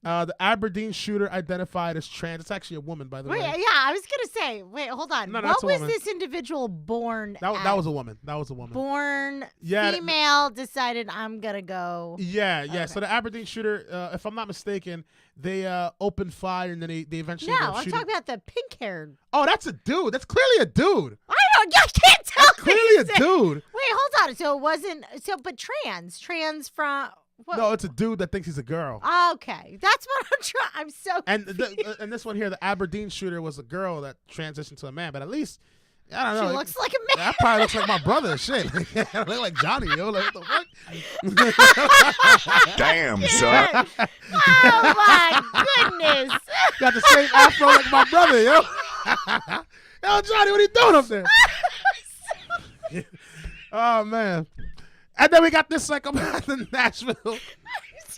The Aberdeen shooter identified as trans. It's actually a woman, by the Wait, way. yeah, I was gonna say. Wait, hold on. No, what that's a was woman. this individual born? That was a woman. That was a woman. Born Yeah, female. Decided I'm gonna go. Yeah. Okay. So the Aberdeen shooter, if I'm not mistaken, they opened fire and then they eventually No, ended up I'm shooting. talking about the pink-haired. Oh, that's a dude. That's clearly a dude. I can't tell. Clearly a these things. dude. Wait, hold on. So it wasn't. So, but trans from. What? No, it's a dude that thinks he's a girl. Okay, that's what I'm trying. I'm so. And and this one here, the Aberdeen shooter was a girl that transitioned to a man. But at least, I don't know. She looks like a man. That probably looks like my brother. Shit, I look like Johnny. Yo, like, what the fuck? Damn, son. Oh my goodness. Got the same afro like my brother, yo. Yo, Johnny, what are you doing up there? Oh man. And then we got this psychopath in Nashville.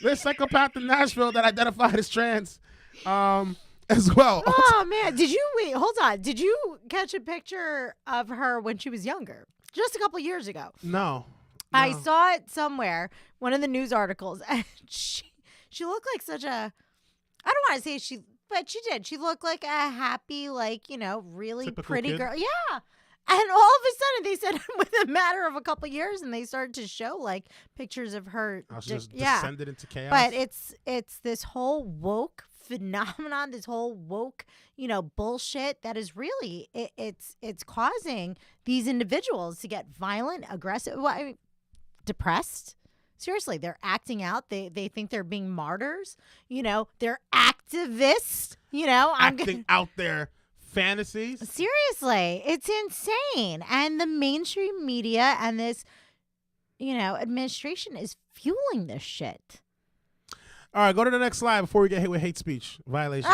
This psychopath in Nashville that identified as trans, as well. Oh man, wait? Hold on. Did you catch a picture of her when she was younger? Just a couple years ago. No. I saw it somewhere, one of the news articles, and she looked like such a. I don't want to say but she did. She looked like a happy, like, you know, really Typical pretty kid. girl. Yeah. And all of a sudden, they said within a matter of a couple years, and they started to show like pictures of her. She just yeah, descended into chaos. but it's this whole woke phenomenon, this whole woke, you know, bullshit that is really it's causing these individuals to get violent, aggressive, depressed. Seriously, they're acting out. They think they're being martyrs. You know, they're activists. You know, acting out their fantasies. Seriously, it's insane. And the mainstream media and this, you know, administration is fueling this shit. All right, go to the next slide before we get hit with hate speech violations.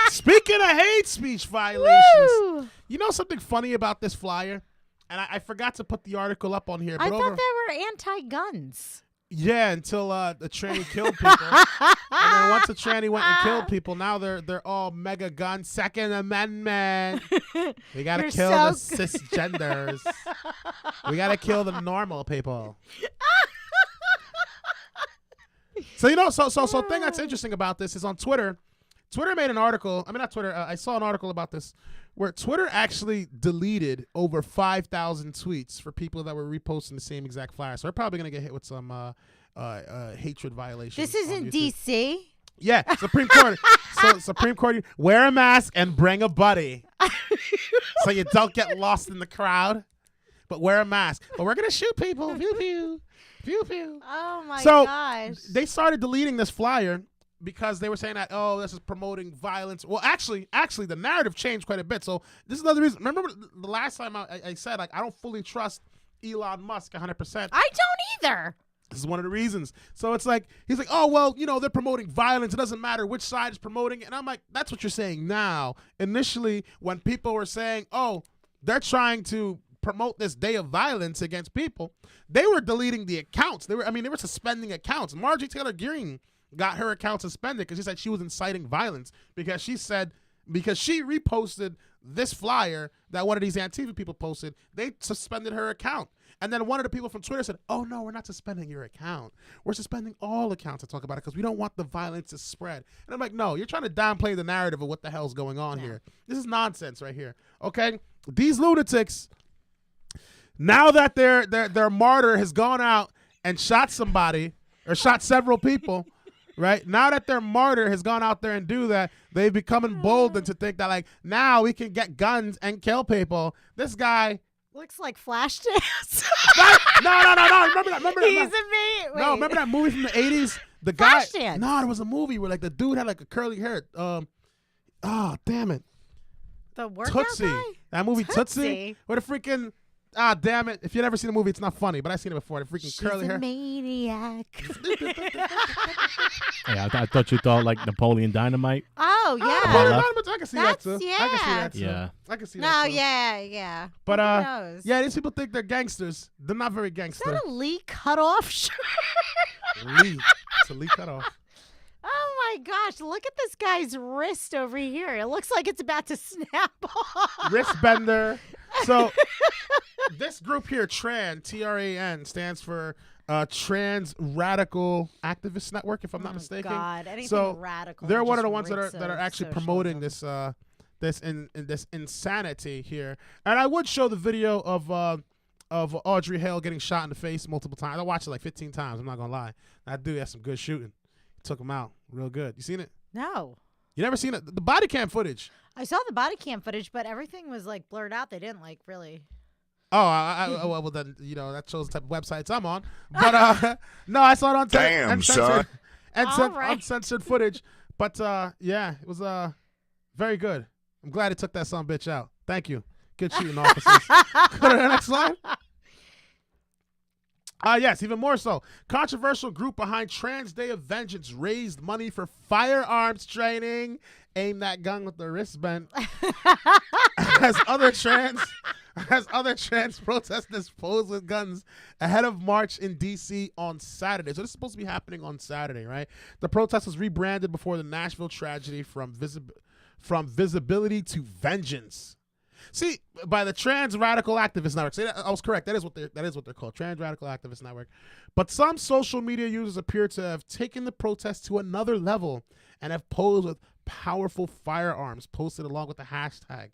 Speaking of hate speech violations, Woo! you know something funny about this flyer? And I forgot to put the article up on here. But I thought they were anti-guns. Yeah, until the tranny killed people. And then once the tranny went and killed people, now they're all mega gun, Second Amendment. We gotta You're kill so the cisgenders. We gotta kill the normal people. So you know, so thing that's interesting about this is on Twitter. Twitter made an article. I mean, not Twitter. I saw an article about this where Twitter actually deleted over 5,000 tweets for people that were reposting the same exact flyer. So they're probably gonna get hit with some hatred violations. This isn't DC. Yeah, Supreme Court. So Supreme Court, wear a mask and bring a buddy, so you don't get lost in the crowd. But wear a mask. But we're gonna shoot people. Pew pew, pew pew. Oh my So gosh. they started deleting this flyer because they were saying that, oh, this is promoting violence. Well, actually, the narrative changed quite a bit. So this is another reason. Remember the last time I said, like, I don't fully trust Elon Musk 100%. I don't either. This is one of the reasons. So it's like, he's like, oh, well, they're promoting violence. It doesn't matter which side is promoting it. And I'm like, that's what you're saying now. Initially, when people were saying, oh, they're trying to promote this day of violence against people, they were deleting the accounts. They were suspending accounts. Marjorie Taylor Greene got her account suspended because she said she was inciting violence because she reposted this flyer that one of these Antifa people posted. They suspended her account. And then one of the people from Twitter said, oh, no, we're not suspending your account. We're suspending all accounts to talk about it because we don't want the violence to spread. And I'm like, no, you're trying to downplay the narrative of what the hell's going on here. This is nonsense right here. Okay? These lunatics, now that their martyr has gone out and shot somebody or shot several people, right? Now that their martyr has gone out there and do that, they've become emboldened to think that, like, now we can get guns and kill people. This guy... Looks like Flashdance. No. Remember that? He's a me. No, remember that movie from the 80s? The guy. Flashdance. No, there was a movie where, like, the dude had, like, a curly hair. Damn it. The workout Tootsie. guy? That movie Tootsie? Tootsie? Where the freaking... damn it. If you've never seen the movie, it's not funny, but I've seen it before. The freaking curly hair. Maniac. Yeah, I thought you thought like Napoleon Dynamite. Oh, yeah. I can see that, too. Yeah. I can see that, too. Yeah. I can see No, that, too. yeah. But, Who knows? yeah, these people think they're gangsters. They're not very Is gangster. that a Lee cutoff shirt? Lee. It's a Lee cutoff. Oh my gosh, look at this guy's wrist over here. It looks like it's about to snap off. Wrist bender. So this group here, TRAN, stands for Trans Radical Activist Network, if I'm not mistaken. God, anything so radical. they're one of just the ones that reeks are of actually promoting socialism. this insanity here. And I would show the video of Audrey Hale getting shot in the face multiple times. I watched it like 15 times. I'm not gonna lie. That dude had some good shooting. Took him out real good. You seen it? No. You never seen it? The body cam footage. I saw the body cam footage, but everything was like blurred out. They didn't like really. Oh, well then, that shows the type of websites I'm on. But no, I saw it on Damn, son. uncensored footage. But yeah, it was very good. I'm glad it took that son bitch out. Thank you. Good shooting, officers. Go to the next slide. Yes, even more so. Controversial group behind Trans Day of Vengeance raised money for firearms training. Aim that gun with the wristband. As other trans protesters pose with guns ahead of march in D.C. on Saturday. So this is supposed to be happening on Saturday, right? The protest was rebranded before the Nashville tragedy from visibility to vengeance. See, by the Trans Radical Activist Network. See, I was correct. That is what they're called, Trans Radical Activist Network. But some social media users appear to have taken the protest to another level and have posed with powerful firearms posted along with the hashtag.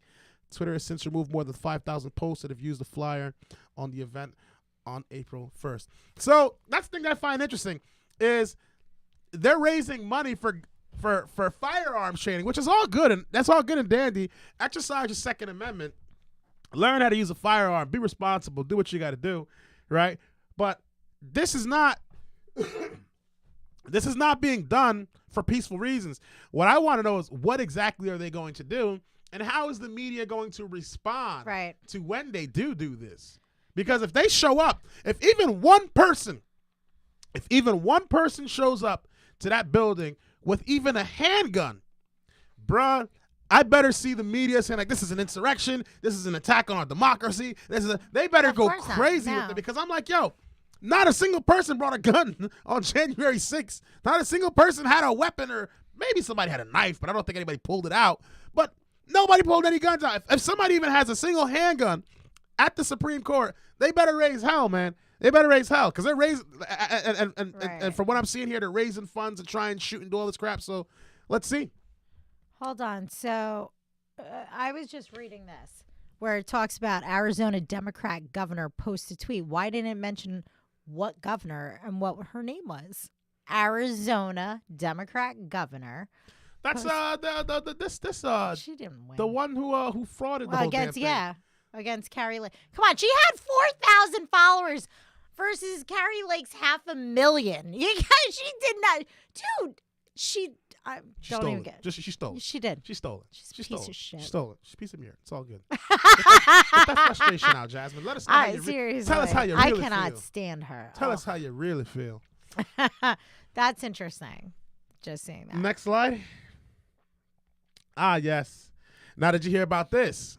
Twitter has since removed more than 5,000 posts that have used the flyer on the event on April 1st. So that's the thing that I find interesting is they're raising money for firearms training, which is all good, and that's all good and dandy. Exercise your Second Amendment. Learn how to use a firearm. Be responsible. Do what you got to do, right? But this is not this is not being done for peaceful reasons. What I want to know is what exactly are they going to do, and how is the media going to respond to when they do this? Because if they show up, if even one person shows up to that building with even a handgun, bruh, I better see the media saying like this is an insurrection, this is an attack on our democracy. They better go crazy with it, because I'm like, yo, not a single person brought a gun on January 6th. Not a single person had a weapon, or maybe somebody had a knife, but I don't think anybody pulled it out. But nobody pulled any guns out. If somebody even has a single handgun at the Supreme Court, they better raise hell, man. They better raise hell, because they're raising, and from what I'm seeing here, they're raising funds to try and shoot and do all this crap. So let's see. Hold on. So I was just reading this where it talks about Arizona Democrat governor posts a tweet. Why didn't it mention what governor and what her name was? Arizona Democrat governor. That's she didn't win. the one who frauded the whole against damn thing. Against Carrie Lake. Come on, she had 4,000 followers versus Carrie Lake's 500,000. She did not, dude. She don't stole even it. get. She stole it. She did. She stole it. She's a She stole piece it. of shit. She stole it. She's a piece of mirror. It's all good. Get that frustration out, Jasmine. Let us know. How you Seriously, tell us how you really I cannot feel. stand her. Tell us how you really feel. That's interesting. Just saying that. Next slide. Yes. Now, did you hear about this?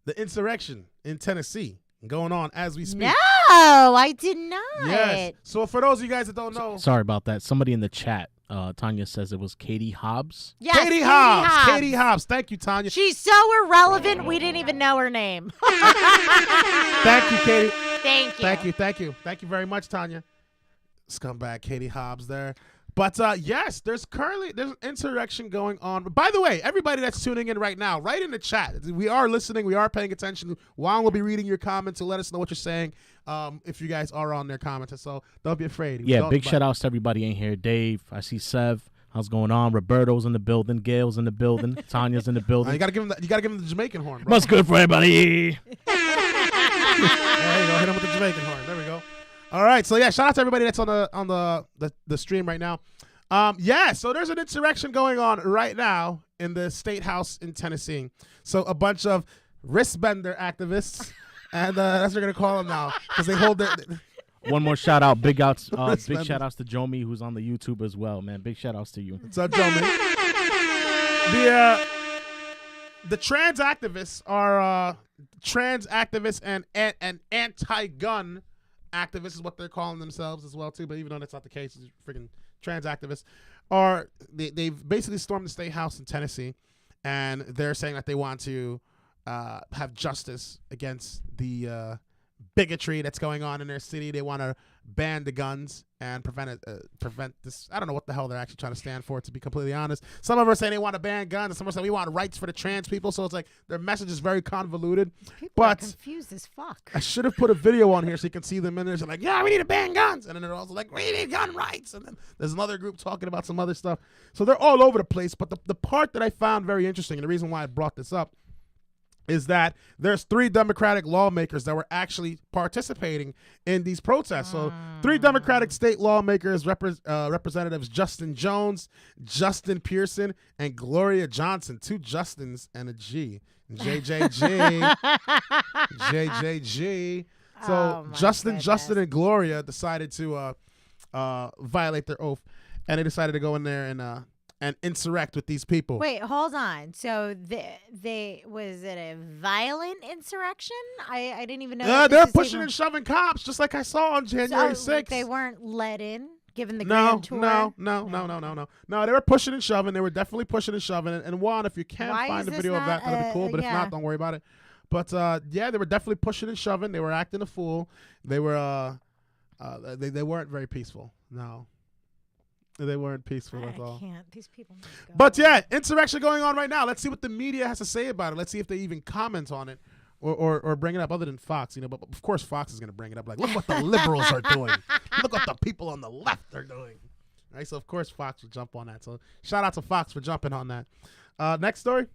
The insurrection in Tennessee going on as we speak. No, I did not. Yes. So for those of you guys that don't know, Sorry about that. Somebody in the chat, Tanya says it was Katie Hobbs. Yes, Katie Hobbs. Katie Hobbs. Thank you, Tanya. She's so irrelevant. We didn't even know her name. Thank you, Katie. Thank you. Thank you very much, Tanya. Scumbag Katie Hobbs there. But yes, there's an insurrection going on. By the way, everybody that's tuning in right now, write in the chat. We are listening. We are paying attention. Juan will be reading your comments to let us know what you're saying if you guys are on there commenting. So don't be afraid. Yeah, big shout outs to everybody in here. Dave, I see Sev. How's going on? Roberto's in the building. Gail's in the building. Tanya's in the building. You gotta give him the Jamaican horn, bro. What's good for everybody? There you go. Hit him with the Jamaican horn. There we go. All right, so yeah, shout out to everybody that's on the stream right now. So there's an insurrection going on right now in the State House in Tennessee. So a bunch of wristbender activists, and that's what we're gonna call them now because they hold their. One more shout out, big shout outs to Jomi, who's on the YouTube as well, man. Big shout outs to you. What's up, Jomi? The trans activists are trans activists and anti-gun activists is what they're calling themselves as well too. But even though that's not the case, it's freaking trans activists they've basically stormed the State House in Tennessee, and they're saying that they want to have justice against the bigotry that's going on in their city. They want to ban the guns and prevent this. I don't know what the hell they're actually trying to stand for, to be completely honest. Some of them are saying they want to ban guns, and some are saying we want rights for the trans people. So it's like their message is very convoluted. People are confused as fuck. I should have put a video on here so you can see them in there. They're like, yeah, we need to ban guns. And then they're also like, we need gun rights. And then there's another group talking about some other stuff. So they're all over the place. But the part that I found very interesting, and the reason why I brought this up, is that there's 3 Democratic lawmakers that were actually participating in these protests. So 3 Democratic state lawmakers, Representatives Justin Jones, Justin Pearson, and Gloria Johnson. 2 Justins and a G. JJG. JJG. So Justin, and Gloria decided to violate their oath, and they decided to go in there and interact with these people. Wait, hold on. So they was it a violent insurrection? I didn't even know. They're pushing and shoving cops, just like I saw on January 6th. They weren't let in, given the No, grand tour. No, they were pushing and shoving. They were definitely pushing and shoving. And Juan, if you can find a video of that, that'd be cool. But if not, don't worry about it. But yeah, they were definitely pushing and shoving. They were acting a fool. They were they weren't very peaceful. No. They weren't peaceful at all. I can't. These people need to go. But yeah, insurrection going on right now. Let's see what the media has to say about it. Let's see if they even comment on it or bring it up, other than Fox. But of course Fox is going to bring it up. Like, look what the liberals are doing. Look what the people on the left are doing. Right? So of course Fox will jump on that. So shout out to Fox for jumping on that. Next story.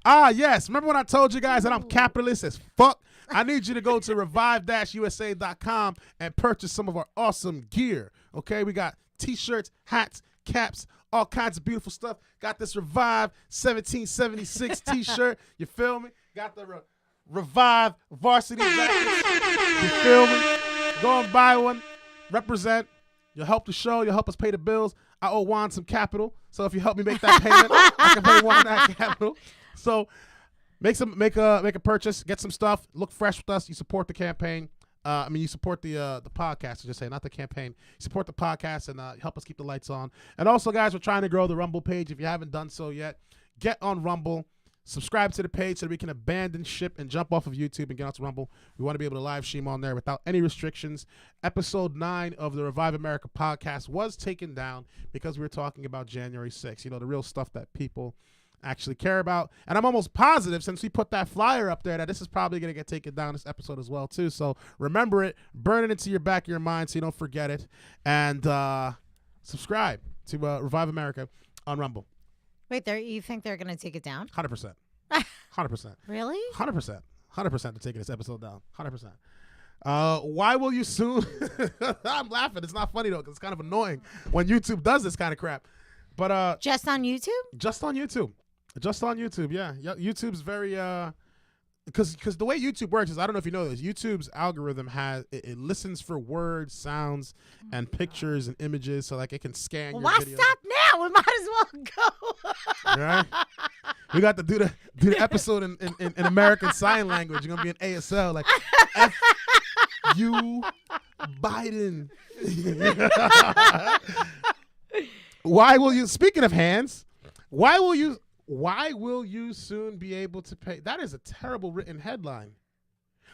Yes. Remember when I told you guys that I'm capitalist as fuck? I need you to go to revive-usa.com and purchase some of our awesome gear. Okay, we got t-shirts, hats, caps, all kinds of beautiful stuff. Got this Revive 1776 t-shirt. You feel me? Got the Revive varsity jackets. You feel me? Go and buy one. Represent. You'll help the show. You'll help us pay the bills. I owe Juan some capital, so if you help me make that payment, I can pay Juan that capital. So make a purchase, get some stuff, look fresh with us. You support the campaign. You support the podcast. Just say, not the campaign. You support the podcast and help us keep the lights on. And also, guys, we're trying to grow the Rumble page. If you haven't done so yet, get on Rumble. Subscribe to the page so that we can abandon ship and jump off of YouTube and get onto Rumble. We want to be able to live stream on there without any restrictions. Episode 9 of the Revive America podcast was taken down because we were talking about January 6th. The real stuff that people actually care about. And I'm almost positive, since we put that flyer up there, that this is probably going to get taken down this episode as well too. So remember it, burn it into your back of your mind so you don't forget it, and subscribe to Revive America on Rumble. Wait, you think they're going to take it down? 100%. 100%. Really? 100%. 100% to taking this episode down. 100%. Why will you soon? I'm laughing. It's not funny though, because it's kind of annoying when YouTube does this kind of crap. But Just on YouTube? just on YouTube, yeah. YouTube's very because the way YouTube works is, I don't know if you know this. YouTube's algorithm it listens for words, sounds, and pictures and images, so like it can scan your Why videos. stop now? We might as well go. All right. We got to do the episode in American Sign Language. You're gonna be in ASL like F you Biden. Why will you? Speaking of hands, why will you soon be able to pay? That is a terrible written headline.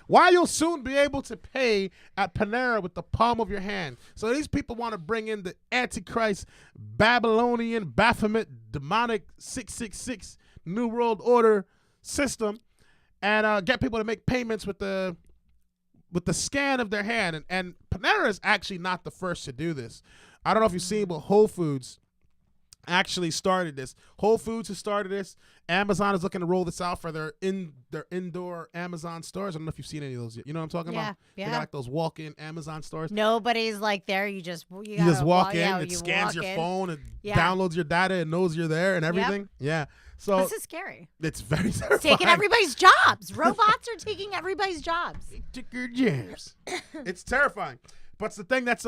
Why you'll soon be able to pay at Panera with the palm of your hand. So these people want to bring in the Antichrist, Babylonian, Baphomet, demonic 666 New World Order system, and get people to make payments with the scan of their hand. And Panera is actually not the first to do this. I don't know if you've seen, but Whole Foods actually started this. Whole Foods has started this. Amazon is looking to roll this out for their indoor Amazon stores. I don't know if you've seen any of those yet. You know what I'm talking about? Yeah. They got like those walk-in Amazon stores. Nobody's like there. You just walk in, yeah, it you scans walk your in. phone, and Yeah. downloads your data and knows you're there and everything. Yeah. So This is scary. it's very terrifying. It's taking everybody's jobs. Robots are taking everybody's jobs. Ticker jams. It's terrifying. But the thing that's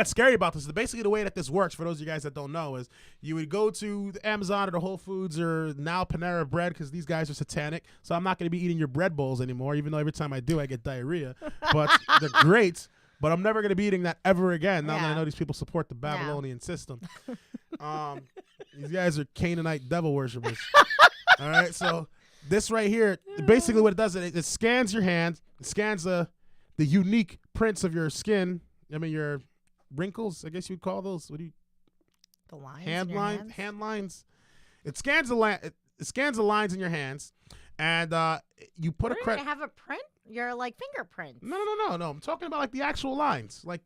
scary about this is basically the way that this works, for those of you guys that don't know, is you would go to the Amazon or the Whole Foods or now Panera Bread, because these guys are satanic. So I'm not going to be eating your bread bowls anymore, even though every time I do, I get diarrhea. But they're great. But I'm never going to be eating that ever again, now that I know these people support the Babylonian system. These guys are Canaanite devil worshippers. All right, so this right here, basically what it does, it scans your hand, it scans the unique prints of your skin. I mean, your wrinkles, I guess you'd call those. What do you? The lines. Hand in your lines. hands? Hand lines. It scans it scans the lines in your hands, and you put a We're credit. gonna have a print. Your like fingerprints. No. I'm talking about like the actual lines. Like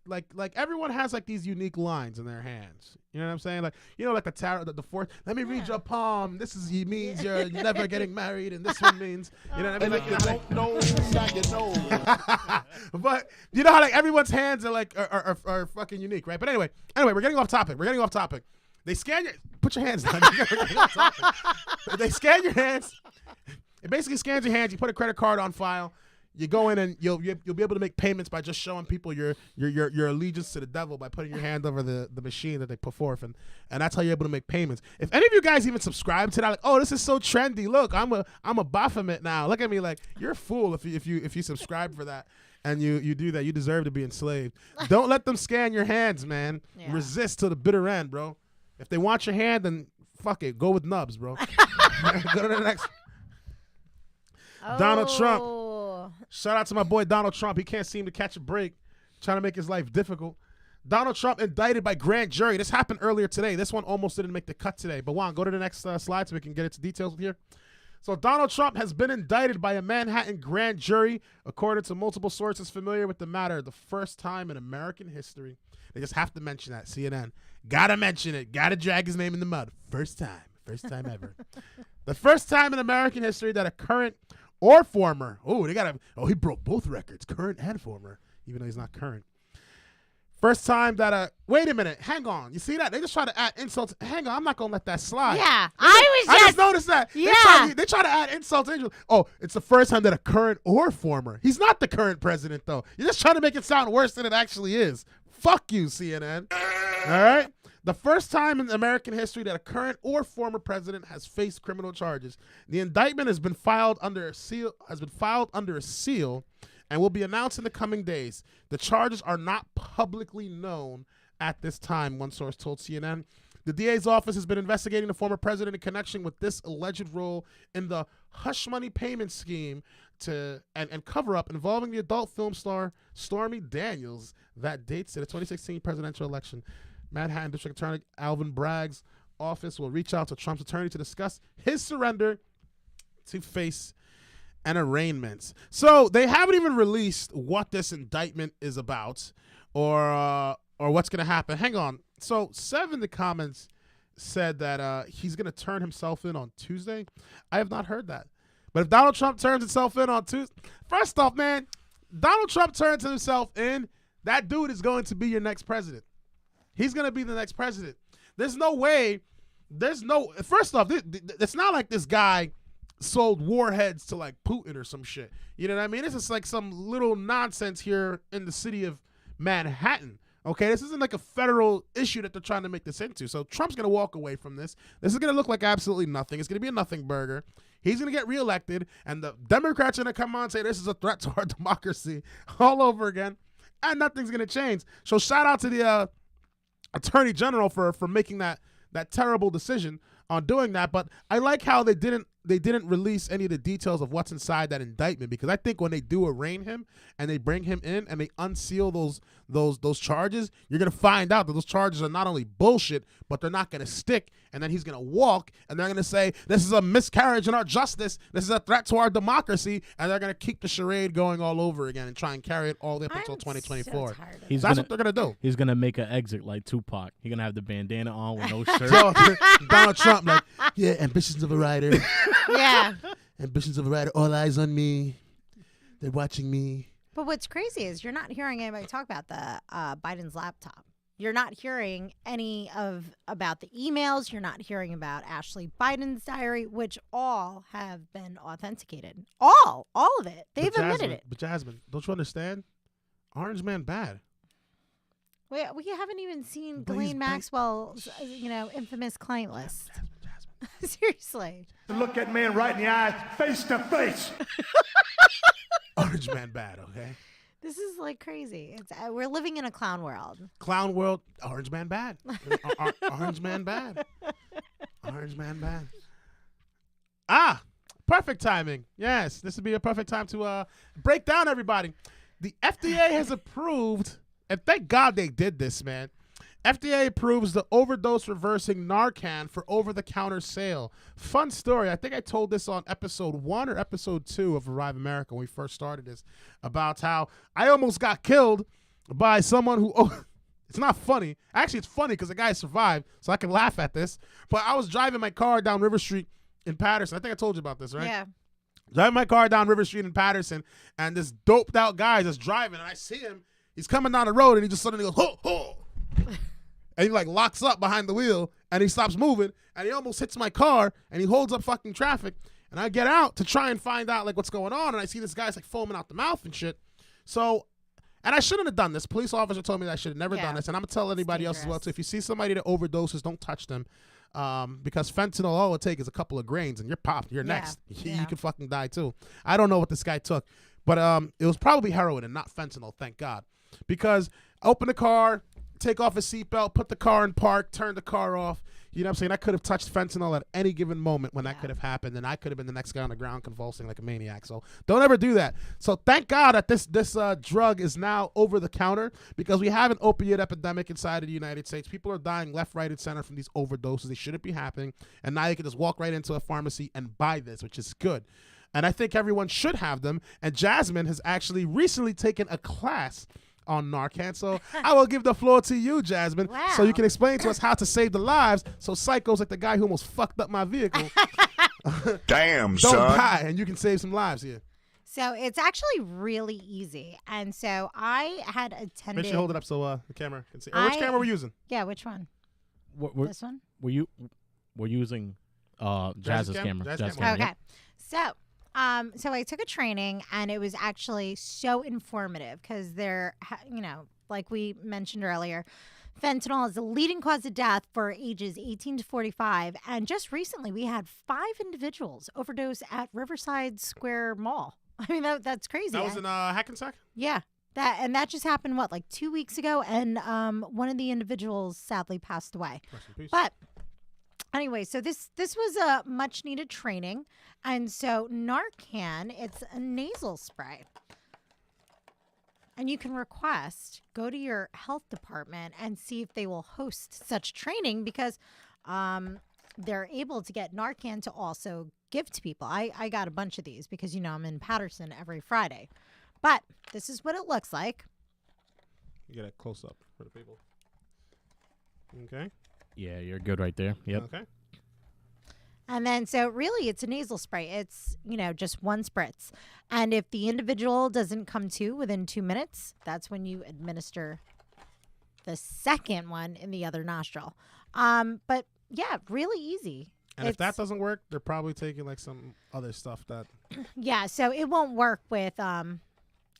everyone has like these unique lines in their hands. You know what I'm saying? Like, you know, like the tarot, the fourth. Let me read your palm. This means you're never getting married, and this one means, you know what I mean? Like, you don't know, now you know. But you know how like everyone's hands are like are fucking unique, right? But anyway, we're getting off topic. They scan your. Put your hands down. They scan your hands. It basically scans your hands. You put a credit card on file. You go in and you'll be able to make payments by just showing people your allegiance to the devil by putting your hand over the machine that they put forth, and that's how you're able to make payments. If any of you guys even subscribe to that, like, oh, this is so trendy. Look, I'm a Baphomet now. Look at me, like, you're a fool if you subscribe for that and you do that. You deserve to be enslaved. Don't let them scan your hands, man. Yeah. Resist to the bitter end, bro. If they want your hand, then fuck it. Go with nubs, bro. Go to the next. Donald Trump. Oh. Shout out to my boy Donald Trump. He can't seem to catch a break, trying to make his life difficult. Donald Trump indicted by grand jury. This happened earlier today. This one almost didn't make the cut today. But Juan, go to the next slide so we can get into details here. So Donald Trump has been indicted by a Manhattan grand jury, according to multiple sources familiar with the matter. The first time in American history. They just have to mention that. CNN. Gotta mention it. Gotta drag his name in the mud. First time. First time ever. The first time in American history that a current or former. He broke both records, current and former, even though he's not current. First time that wait a minute, hang on. You see that? They just try to add insults. Hang on, I'm not gonna let that slide. Yeah, I just noticed that. Yeah. They try to add insults. Oh, it's the first time that a current or former. He's not the current president, though. You're just trying to make it sound worse than it actually is. Fuck you, CNN. All right? The first time in American history that a current or former president has faced criminal charges. The indictment has been filed under a seal, and will be announced in the coming days. The charges are not publicly known at this time, one source told CNN. The DA's office has been investigating the former president in connection with this alleged role in the hush money payment scheme and cover-up involving the adult film star Stormy Daniels that dates to the 2016 presidential election. Manhattan District Attorney Alvin Bragg's office will reach out to Trump's attorney to discuss his surrender to face an arraignment. So they haven't even released what this indictment is about or what's going to happen. Hang on. So Sev in the comments said that he's going to turn himself in on Tuesday. I have not heard that. But if Donald Trump turns himself in on Tuesday, first off, man, Donald Trump turns himself in, that dude is going to be your next president. He's going to be the next president. There's no way. First off, it's not like this guy sold warheads to like Putin or some shit. You know what I mean? It's just like some little nonsense here in the city of Manhattan. Okay, this isn't like a federal issue that they're trying to make this into. So Trump's going to walk away from this. This is going to look like absolutely nothing. It's going to be a nothing burger. He's going to get reelected, and the Democrats are going to come on and say this is a threat to our democracy all over again, and nothing's going to change. So shout out to the Attorney General for making that terrible decision on doing that. But I like how they didn't release any of the details of what's inside that indictment, because I think when they do arraign him and they bring him in and they unseal those charges, you're gonna find out that those charges are not only bullshit, but they're not gonna stick. And then he's gonna walk, and they're gonna say this is a miscarriage in our justice, this is a threat to our democracy, and they're gonna keep the charade going all over again and try and carry it all the way up until 2024. So tired of That's what they're gonna do. He's gonna make an exit like Tupac. He's gonna have the bandana on with no shirt. So, Donald Trump, like, yeah, ambitions of a writer. Yeah. Ambitions of a writer, all eyes on me. They're watching me. But what's crazy is you're not hearing anybody talk about the Biden's laptop. You're not hearing about the emails. You're not hearing about Ashley Biden's diary, which all have been authenticated. All of it. They've admitted it. But Jasmine, don't you understand? Orange Man bad. We haven't even seen But he's Ghislaine Maxwell's, infamous client list. Jasmine. Seriously. To look at man right in the eye, face to face. Orange Man bad, okay? This is like crazy. We're living in a clown world. Clown world, Orange Man bad. Orange Man bad. Orange Man bad. Ah, perfect timing. Yes, this would be a perfect time to break down everybody. The FDA has approved, and thank God they did this, man. FDA approves the overdose reversing Narcan for over-the-counter sale. Fun story. I think I told this on episode 1 or episode 2 of Revive America when we first started this, about how I almost got killed by someone who, it's not funny. Actually, it's funny because the guy survived, so I can laugh at this. But I was driving my car down River Street in Patterson. I think I told you about this, right? Yeah. Driving my car down River Street in Patterson, and this doped out guy is just driving, and I see him. He's coming down the road, and he just suddenly goes, ho, ho. And he like locks up behind the wheel, and he stops moving, and he almost hits my car, and he holds up fucking traffic. And I get out to try and find out like what's going on, and I see this guy's like foaming out the mouth and shit. So, and I shouldn't have done this. Police officer told me that I should have never done this, and I'm gonna tell anybody else as well too. If you see somebody that overdoses, don't touch them, because fentanyl, all it takes is a couple of grains, and you're popped. You're next. You can fucking die too. I don't know what this guy took, but it was probably heroin and not fentanyl. Thank God, because I opened the car, take off his seatbelt, put the car in park, turn the car off. You know what I'm saying? I could have touched fentanyl at any given moment when that could have happened, and I could have been the next guy on the ground convulsing like a maniac. So don't ever do that. So thank God that this drug is now over the counter, because we have an opiate epidemic inside of the United States. People are dying left, right, and center from these overdoses. They shouldn't be happening. And now you can just walk right into a pharmacy and buy this, which is good. And I think everyone should have them. And Jasmine has actually recently taken a class on Narcan. So I will give the floor to you, Jasmine, so you can explain to us how to save the lives so psychos like the guy who almost fucked up my vehicle Damn, don't son. die, and you can save some lives here. So it's actually really easy. And so I had attended. Make sure you hold it up so the camera can see. Which camera we're using? Yeah, which one? This one? We're using Jazz's camera. Jazz's camera. Okay. So I took a training, and it was actually so informative because like we mentioned earlier, fentanyl is the leading cause of death for ages 18 to 45. And just recently, we had 5 individuals overdose at Riverside Square Mall. I mean, that's crazy. That was in Hackensack? Yeah. That just happened, 2 weeks ago? And one of the individuals sadly passed away. Rest in peace. But anyway, so this was a much needed training. And so Narcan, it's a nasal spray. And you can go to your health department and see if they will host such training, because they're able to get Narcan to also give to people. I got a bunch of these because, I'm in Patterson every Friday. But this is what it looks like. You get a close up for the people. Okay. Yeah, you're good right there. Yep. Okay. And then, so really, it's a nasal spray. It's, just one spritz. And if the individual doesn't come to within 2 minutes, that's when you administer the second one in the other nostril. But yeah, really easy. And if that doesn't work, they're probably taking like some other stuff that. Yeah, so it won't work with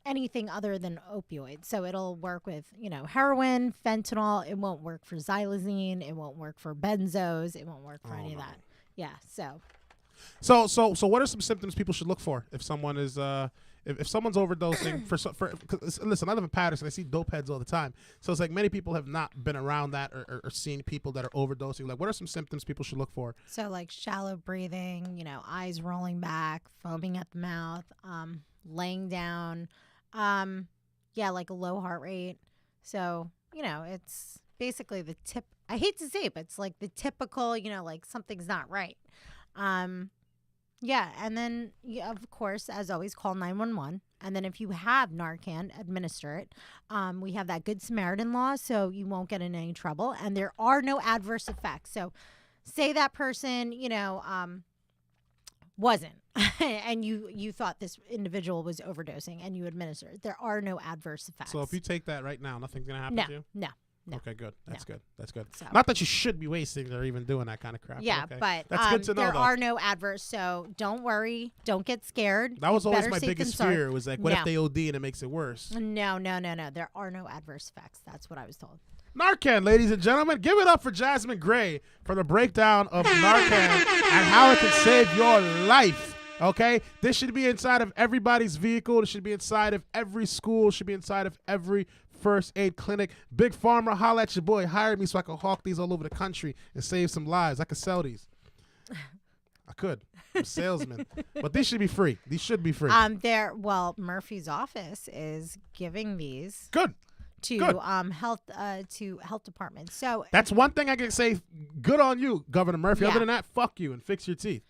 anything other than opioids. So it'll work with, heroin, fentanyl. It won't work for xylazine. It won't work for benzos. It won't work for any of that. Yeah, so. So what are some symptoms people should look for if someone is if someone's overdosing cause listen, I live in Patterson. I see dope heads all the time. So it's like many people have not been around that or seen people that are overdosing. Like, what are some symptoms people should look for? So like shallow breathing, eyes rolling back, foaming at the mouth, laying down, like a low heart rate. So, it's basically the tip. I hate to say it, but it's like the typical, like something's not right. And then, of course, as always, call 911. And then if you have Narcan, administer it. We have that Good Samaritan law, so you won't get in any trouble. And there are no adverse effects. So say that person, wasn't, and you thought this individual was overdosing and you administer it. There are no adverse effects. So if you take that right now, nothing's going to happen to you? No. Okay, good. That's good. So. Not that you should be wasting or even doing that kind of crap. Yeah, okay. but that's good to know, there are no adverse, so don't worry. Don't get scared. That was always Better my safe biggest than sorry. fear was like, what if they OD and it makes it worse? No. There are no adverse effects. That's what I was told. Narcan, ladies and gentlemen. Give it up for Jasmine Gray for the breakdown of Narcan and how it can save your life. Okay? This should be inside of everybody's vehicle. This should be inside of every school. It should be inside of every first aid clinic. Big Pharma, holla at your boy. Hire me so I can hawk these all over the country and save some lives. I could sell these. I could. I'm a salesman. But these should be free. These should be free. Murphy's office is giving these Good. to health departments. So that's one thing I can say. Good on you, Governor Murphy. Yeah. Other than that, fuck you and fix your teeth.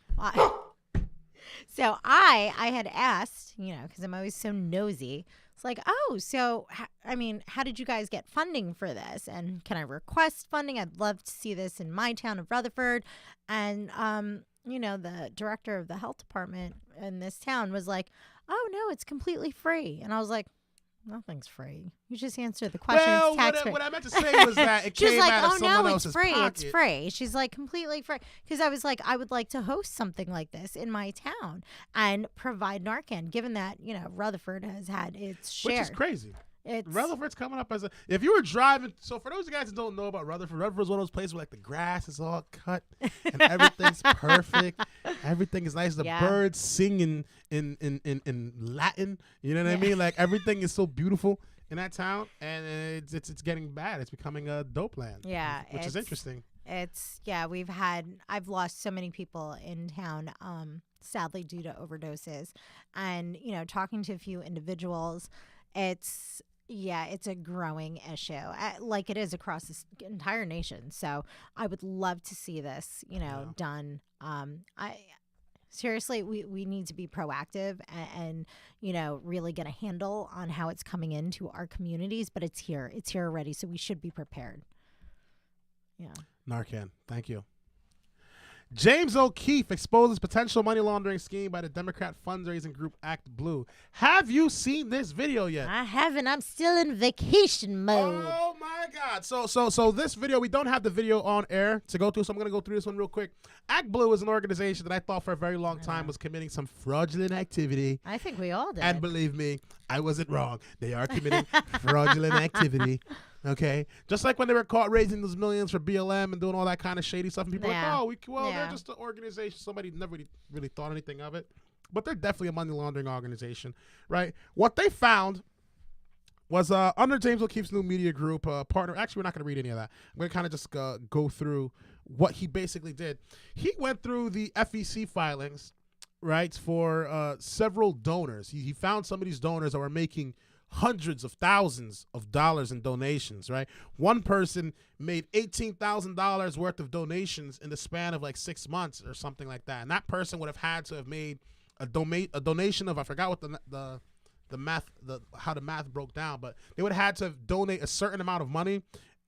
So I had asked, because I'm always so nosy. It's like, how did you guys get funding for this? And can I request funding? I'd love to see this in my town of Rutherford. And, the director of the health department in this town was like, oh, no, it's completely free. And I was like, nothing's free. You just answer the questions. Well, what I meant to say was that it came out of someone else's free. pocket. It's free. She's like, completely free. Because I was like, I would like to host something like this in my town and provide Narcan, given that, Rutherford has had its share. Which is crazy. Rutherford's coming up if you were driving, so for those guys that don't know about Rutherford's one of those places where like the grass is all cut and everything's perfect. Everything is nice. The birds sing in Latin. You know what I mean? Like everything is so beautiful in that town, and it's getting bad. It's becoming a dope land. Yeah. Which is interesting. I've lost so many people in town, sadly due to overdoses, and, talking to a few individuals, it's a growing issue, like it is across this entire nation. So I would love to see this, done. Seriously, we need to be proactive and really get a handle on how it's coming into our communities. But it's here already, so we should be prepared. Yeah. Narcan, thank you. James O'Keefe exposes potential money laundering scheme by the Democrat fundraising group Act Blue. Have you seen this video yet? I haven't. I'm still in vacation mode. Oh my God. So this video, we don't have the video on air to go through, so I'm going to go through this one real quick. Act Blue is an organization that I thought for a very long time was committing some fraudulent activity. I think we all did. And believe me, I wasn't wrong. They are committing fraudulent activity. Okay, just like when they were caught raising those millions for BLM and doing all that kind of shady stuff, and people are like, they're just an organization. Somebody never really thought anything of it, but they're definitely a money laundering organization, right? What they found was under James O'Keefe's new media group partner. Actually, we're not going to read any of that. I'm going to kind of just go through what he basically did. He went through the FEC filings, right, for several donors. He found some of these donors that were making hundreds of thousands of dollars in donations, right? One person made $18,000 worth of donations in the span of like 6 months or something like that. And that person would have had to have made a donation of, I forgot what how the math broke down, but they would have had to donate a certain amount of money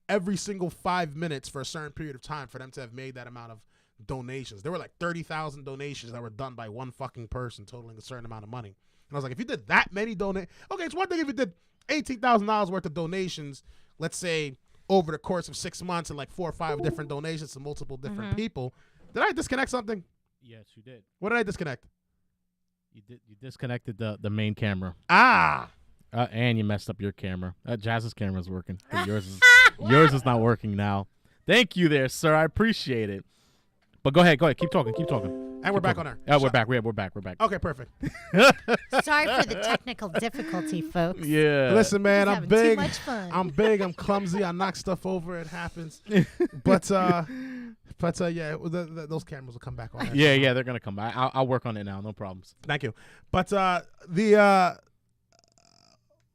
every single 5 minutes for a certain period of time for them to have made that amount of donations. There were like 30,000 donations that were done by one fucking person, totaling a certain amount of money. And I was like, if you did that many okay, it's one thing if you did $18,000 worth of donations, let's say over the course of 6 months, and like 4 or 5 different donations to multiple different people. Did I disconnect something? Yes, you did. What did I disconnect? You disconnected the main camera. Ah. And you messed up your camera. Jazz's camera is working. But yours is not working now. Thank you there, sir. I appreciate it. But go ahead. Keep talking. And we're back on air. Yeah, we're back. We're back. Okay, perfect. Sorry for the technical difficulty, folks. Yeah. Listen, man, He's I'm having big. too much fun. I'm big. I'm clumsy. I knock stuff over. It happens. But yeah, those cameras will come back on. Yeah, they're gonna come back. I'll work on it now. No problems. Thank you. But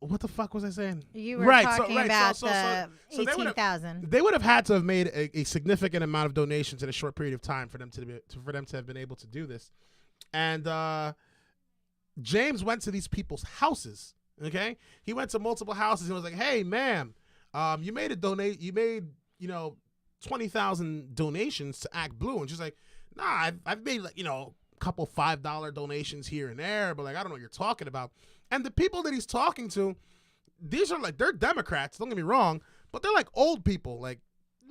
what the fuck was I saying? You were talking about the so 18,000. They would have had to have made a significant amount of donations in a short period of time for them to have been able to do this. And James went to these people's houses. Okay, he went to multiple houses and was like, "Hey, ma'am, you made 20,000 donations to Act Blue," and she's like, "Nah, I've made like a couple $5 donations here and there, but like I don't know what you're talking about." And the people that he's talking to, these are like, they're Democrats, don't get me wrong, but they're like old people, like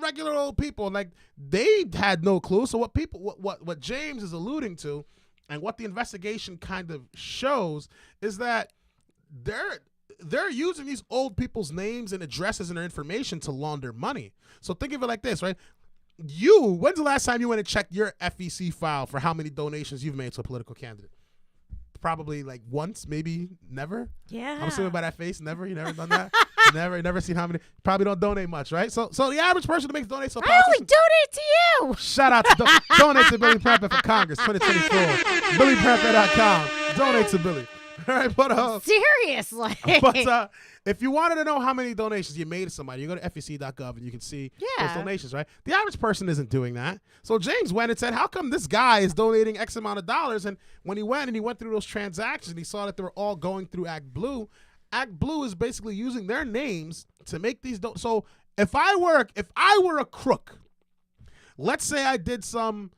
regular old people. Like they had no clue. So what James is alluding to and what the investigation kind of shows is that they're using these old people's names and addresses and their information to launder money. So think of it like this, right? When's the last time you went and checked your FEC file for how many donations you've made to a political candidate? Probably like once, maybe never. Yeah. I'm assuming by that face, never. You never done that? never seen how many. Probably don't donate much, right? So the average person who makes donates to a I only politician. donate to you. Shout out to donate to Billy Prepper for Congress 2024. BillyPrepper.com. Donate to Billy. All right, but Seriously. But if you wanted to know how many donations you made to somebody, you go to fec.gov and you can see those donations, right? The average person isn't doing that. So James went and said, how come this guy is donating X amount of dollars? And when he went through those transactions, he saw that they were all going through Act Blue. Act Blue is basically using their names to make these. So if I were a crook, let's say I did some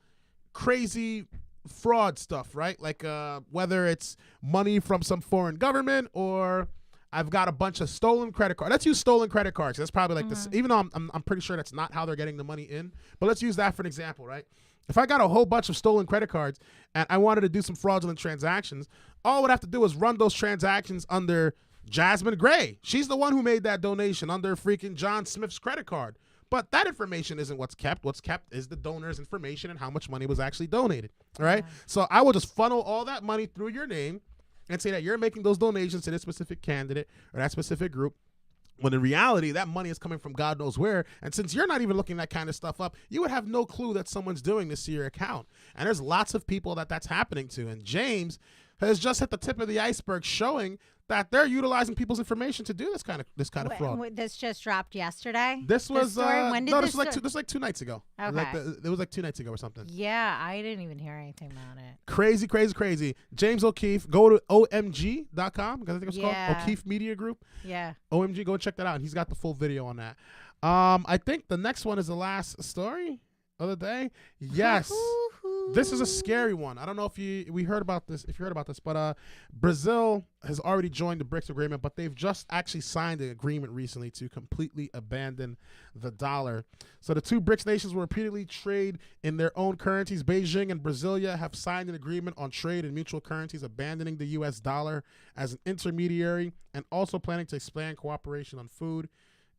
crazy fraud stuff, right? Like whether it's money from some foreign government or I've got a bunch of stolen credit cards. Let's use stolen credit cards. That's probably like this, even though I'm pretty sure that's not how they're getting the money in. But let's use that for an example, right? If I got a whole bunch of stolen credit cards and I wanted to do some fraudulent transactions, all I would have to do is run those transactions under Jasmine Gray. She's the one who made that donation under freaking John Smith's credit card. But that information isn't what's kept. What's kept is the donor's information and how much money was actually donated. All right. So I will just funnel all that money through your name and say that you're making those donations to this specific candidate or that specific group. When in reality, that money is coming from God knows where. And since you're not even looking that kind of stuff up, you would have no clue that someone's doing this to your account. And there's lots of people that's happening to. And James has just hit the tip of the iceberg, showing that they're utilizing people's information to do this kind of fraud. This just dropped yesterday. This was when did this was like 2 nights ago. Okay. It was like 2 nights ago or something. Yeah, I didn't even hear anything about it. Crazy. James O'Keefe. Go to omg.com. I think it's called O'Keefe Media Group. Yeah. OMG. Go and check that out. He's got the full video on that. I think the next one is the last story of the day. Yes. This is a scary one. I don't know if you heard about this, but Brazil has already joined the BRICS agreement, but they've just actually signed an agreement recently to completely abandon the dollar. So the two BRICS nations will repeatedly trade in their own currencies. Beijing and Brasilia have signed an agreement on trade in mutual currencies, abandoning the U.S. dollar as an intermediary and also planning to expand cooperation on food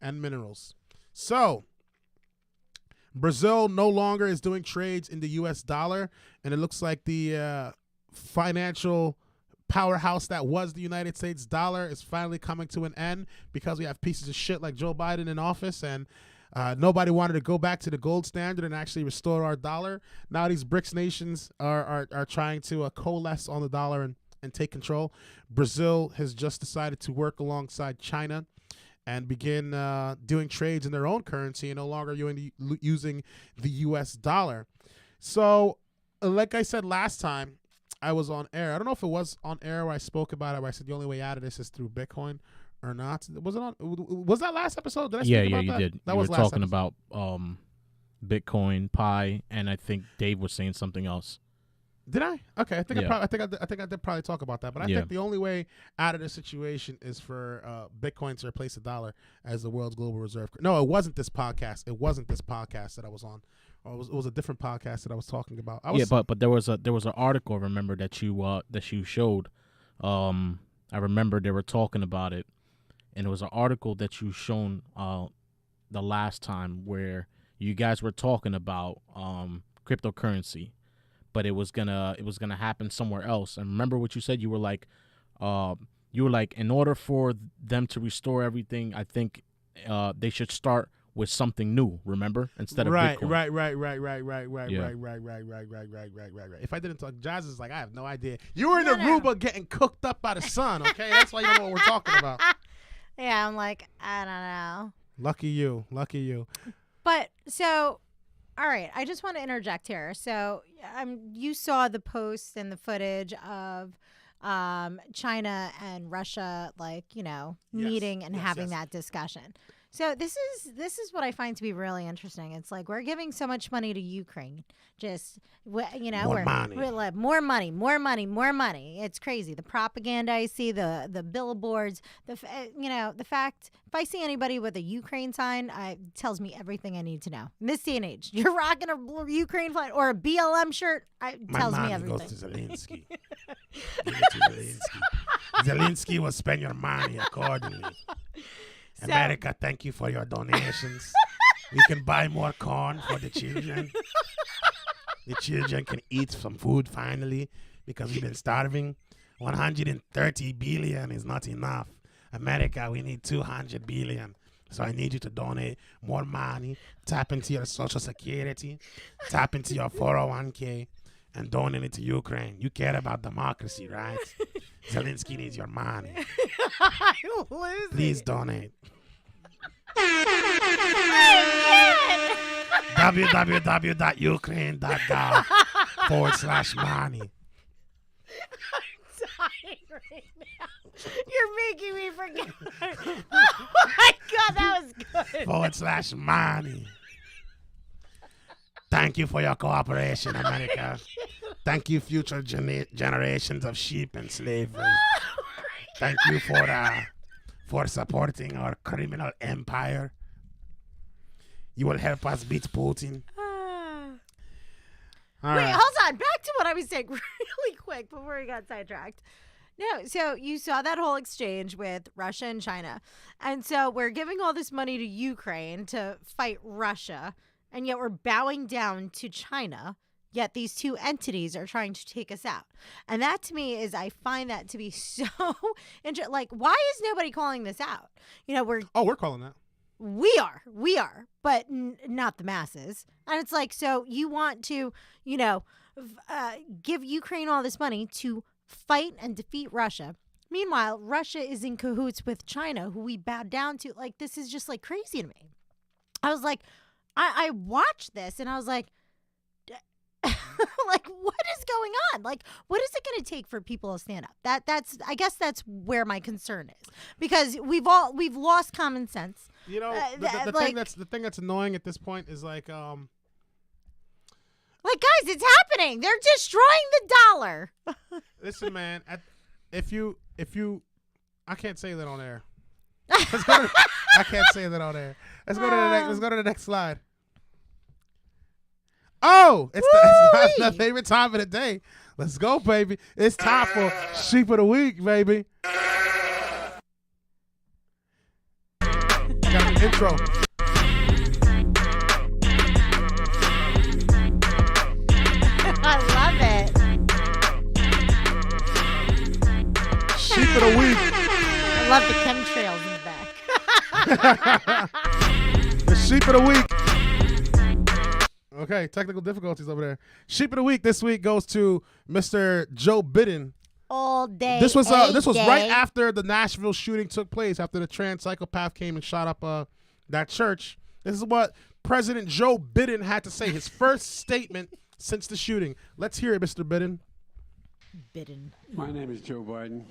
and minerals. So Brazil no longer is doing trades in the U.S. dollar, and it looks like the financial powerhouse that was the United States dollar is finally coming to an end because we have pieces of shit like Joe Biden in office, and nobody wanted to go back to the gold standard and actually restore our dollar. Now these BRICS nations are trying to coalesce on the dollar and take control. Brazil has just decided to work alongside China and begin doing trades in their own currency and no longer using the U.S. dollar. So, like I said last time, I was on air. I don't know if it was on air where I spoke about it, where I said the only way out of this is through Bitcoin or not. Was it on? Was that last episode? Did I speak about you that? did. That you was were last talking episode. about Bitcoin, Pi, and I think Dave was saying something else. Did I? Okay, I think Yeah. I think I did probably talk about that. But I Yeah. think the only way out of this situation is for Bitcoin to replace the dollar as the world's global reserve. No, it wasn't this podcast. It wasn't this podcast that I was on. Or it was a different podcast that I was talking about. But there was an article, remember, that you showed. I remember they were talking about it, and it was an article that you shown the last time where you guys were talking about cryptocurrency, but it was gonna happen somewhere else. And remember what you said? You were like, in order for them to restore everything, I think they should start with something new. Remember, instead of Bitcoin. Right. If I didn't talk, Jazz is like, I have no idea. You were in Aruba getting cooked up by the sun. Okay, that's why you don't know what we're talking about. Yeah, I'm like, I don't know. Lucky you. But so, all right, I just want to interject here. So, you saw the posts and the footage of China and Russia, meeting and having that discussion. So this is what I find to be really interesting. It's like we're giving so much money to Ukraine, just more money. It's crazy. The propaganda I see, the billboards, the fact. If I see anybody with a Ukraine sign, it tells me everything I need to know. In this day and age, you're rocking a Ukraine flag or a BLM shirt. It tells me everything. Goes to Zelensky. Give it to Zelensky. Zelensky will spend your money accordingly. America, thank you for your donations. We can buy more corn for the children. The children can eat some food finally because we've been starving. 130 billion is not enough. America, we need 200 billion. So I need you to donate more money, tap into your Social Security, tap into your 401k, and donate it to Ukraine. You care about democracy, right? Zelensky needs your money. Please donate. www.ukraine.gov/money. I'm dying right now. You're making me forget. Oh my God, that was good. /money. Thank you for your cooperation, America. Thank you, future generations of sheep and slavery. Thank you for supporting our criminal empire. You will help us beat Putin. Wait, hold on. Back to what I was saying really quick before we got sidetracked. No, so you saw that whole exchange with Russia and China. And so we're giving all this money to Ukraine to fight Russia, and yet we're bowing down to China. Yet these two entities are trying to take us out. And that to me I find that to be so interesting. Like, why is nobody calling this out? We're calling that. We are, but not the masses. And it's like, so you want to, give Ukraine all this money to fight and defeat Russia. Meanwhile, Russia is in cahoots with China, who we bowed down to. Like, this is just like crazy to me. I was like, I watched this and I was like, like, what is going on? Like, what is it going to take for people to stand up? I guess that's where my concern is, because we've lost common sense. The thing that's annoying at this point is like guys, it's happening. They're destroying the dollar. Listen, man, if you I can't say that on air. I can't say that on air. Let's go to the next slide. Oh, it's the favorite time of the day. Let's go, baby. It's time for Sheep of the Week, baby. I got an intro. I love it. Sheep of the Week. I love the chemtrails in the back. The Sheep of the Week. Okay, technical difficulties over there. Sheep of the Week this week goes to Mr. Joe Biden. All day. This was right after the Nashville shooting took place, after the trans psychopath came and shot up that church. This is what President Joe Biden had to say, his first statement since the shooting. Let's hear it, Mr. Biden. My name is Joe Biden.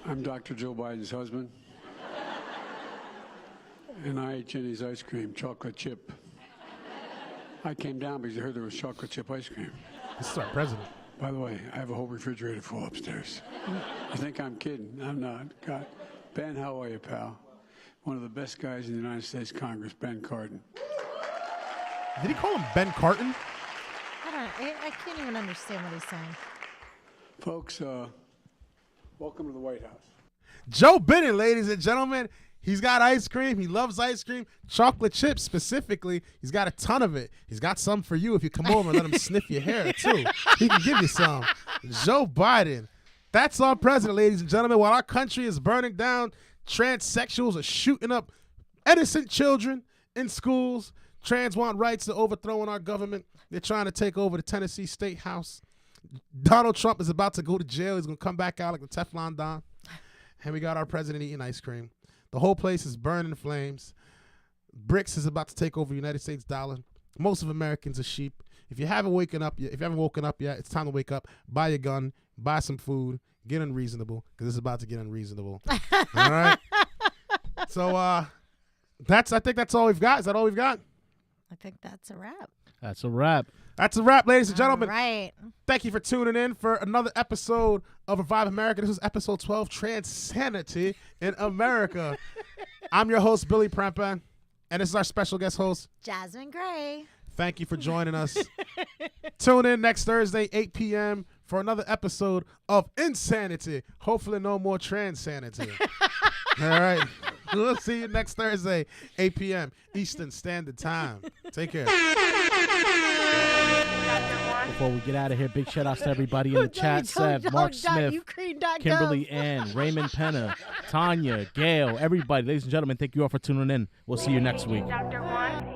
I'm Dr. Joe Biden's husband. and I ate Jenny's ice cream, chocolate chip. I came down because I heard there was chocolate chip ice cream. This is our president. By the way, I have a whole refrigerator full upstairs. You think I'm kidding? I'm not. God. Ben, how are you, pal? One of the best guys in the United States Congress, Ben Cardin. Did he call him Ben Carton? I can't even understand what he's saying. Folks, welcome to the White House. Joe Biden, ladies and gentlemen. He's got ice cream. He loves ice cream. Chocolate chips specifically. He's got a ton of it. He's got some for you if you come over and let him sniff your hair, too. He can give you some. Joe Biden. That's our president, ladies and gentlemen. While our country is burning down, transsexuals are shooting up innocent children in schools. Trans want rights to overthrow our government. They're trying to take over the Tennessee State House. Donald Trump is about to go to jail. He's going to come back out like the Teflon Don. And we got our president eating ice cream. The whole place is burning in flames. BRICS is about to take over the United States dollar. Most of Americans are sheep. If you haven't woken up yet, it's time to wake up. Buy a gun, buy some food, get unreasonable, because it's about to get unreasonable. All right. So I think that's all we've got. Is that all we've got? I think that's a wrap. That's a wrap. That's a wrap, ladies and gentlemen. All right. Thank you for tuning in for another episode of Revive America. This is episode 12, TRANSanity in America. I'm your host, Billy Prempa, and this is our special guest host, Jasmine Gray. Thank you for joining us. Tune in next Thursday, 8 p.m. for another episode of Insanity. Hopefully no more TRANSanity. All right. We'll see you next Thursday, 8 p.m. Eastern Standard Time. Take care. Before we get out of here, big shout outs to everybody in the chat. Seth, Mark Smith, Kimberly Ann, Raymond Penna, Tanya, Gail, everybody. Ladies and gentlemen, thank you all for tuning in. We'll see you next week. Dr. Juan.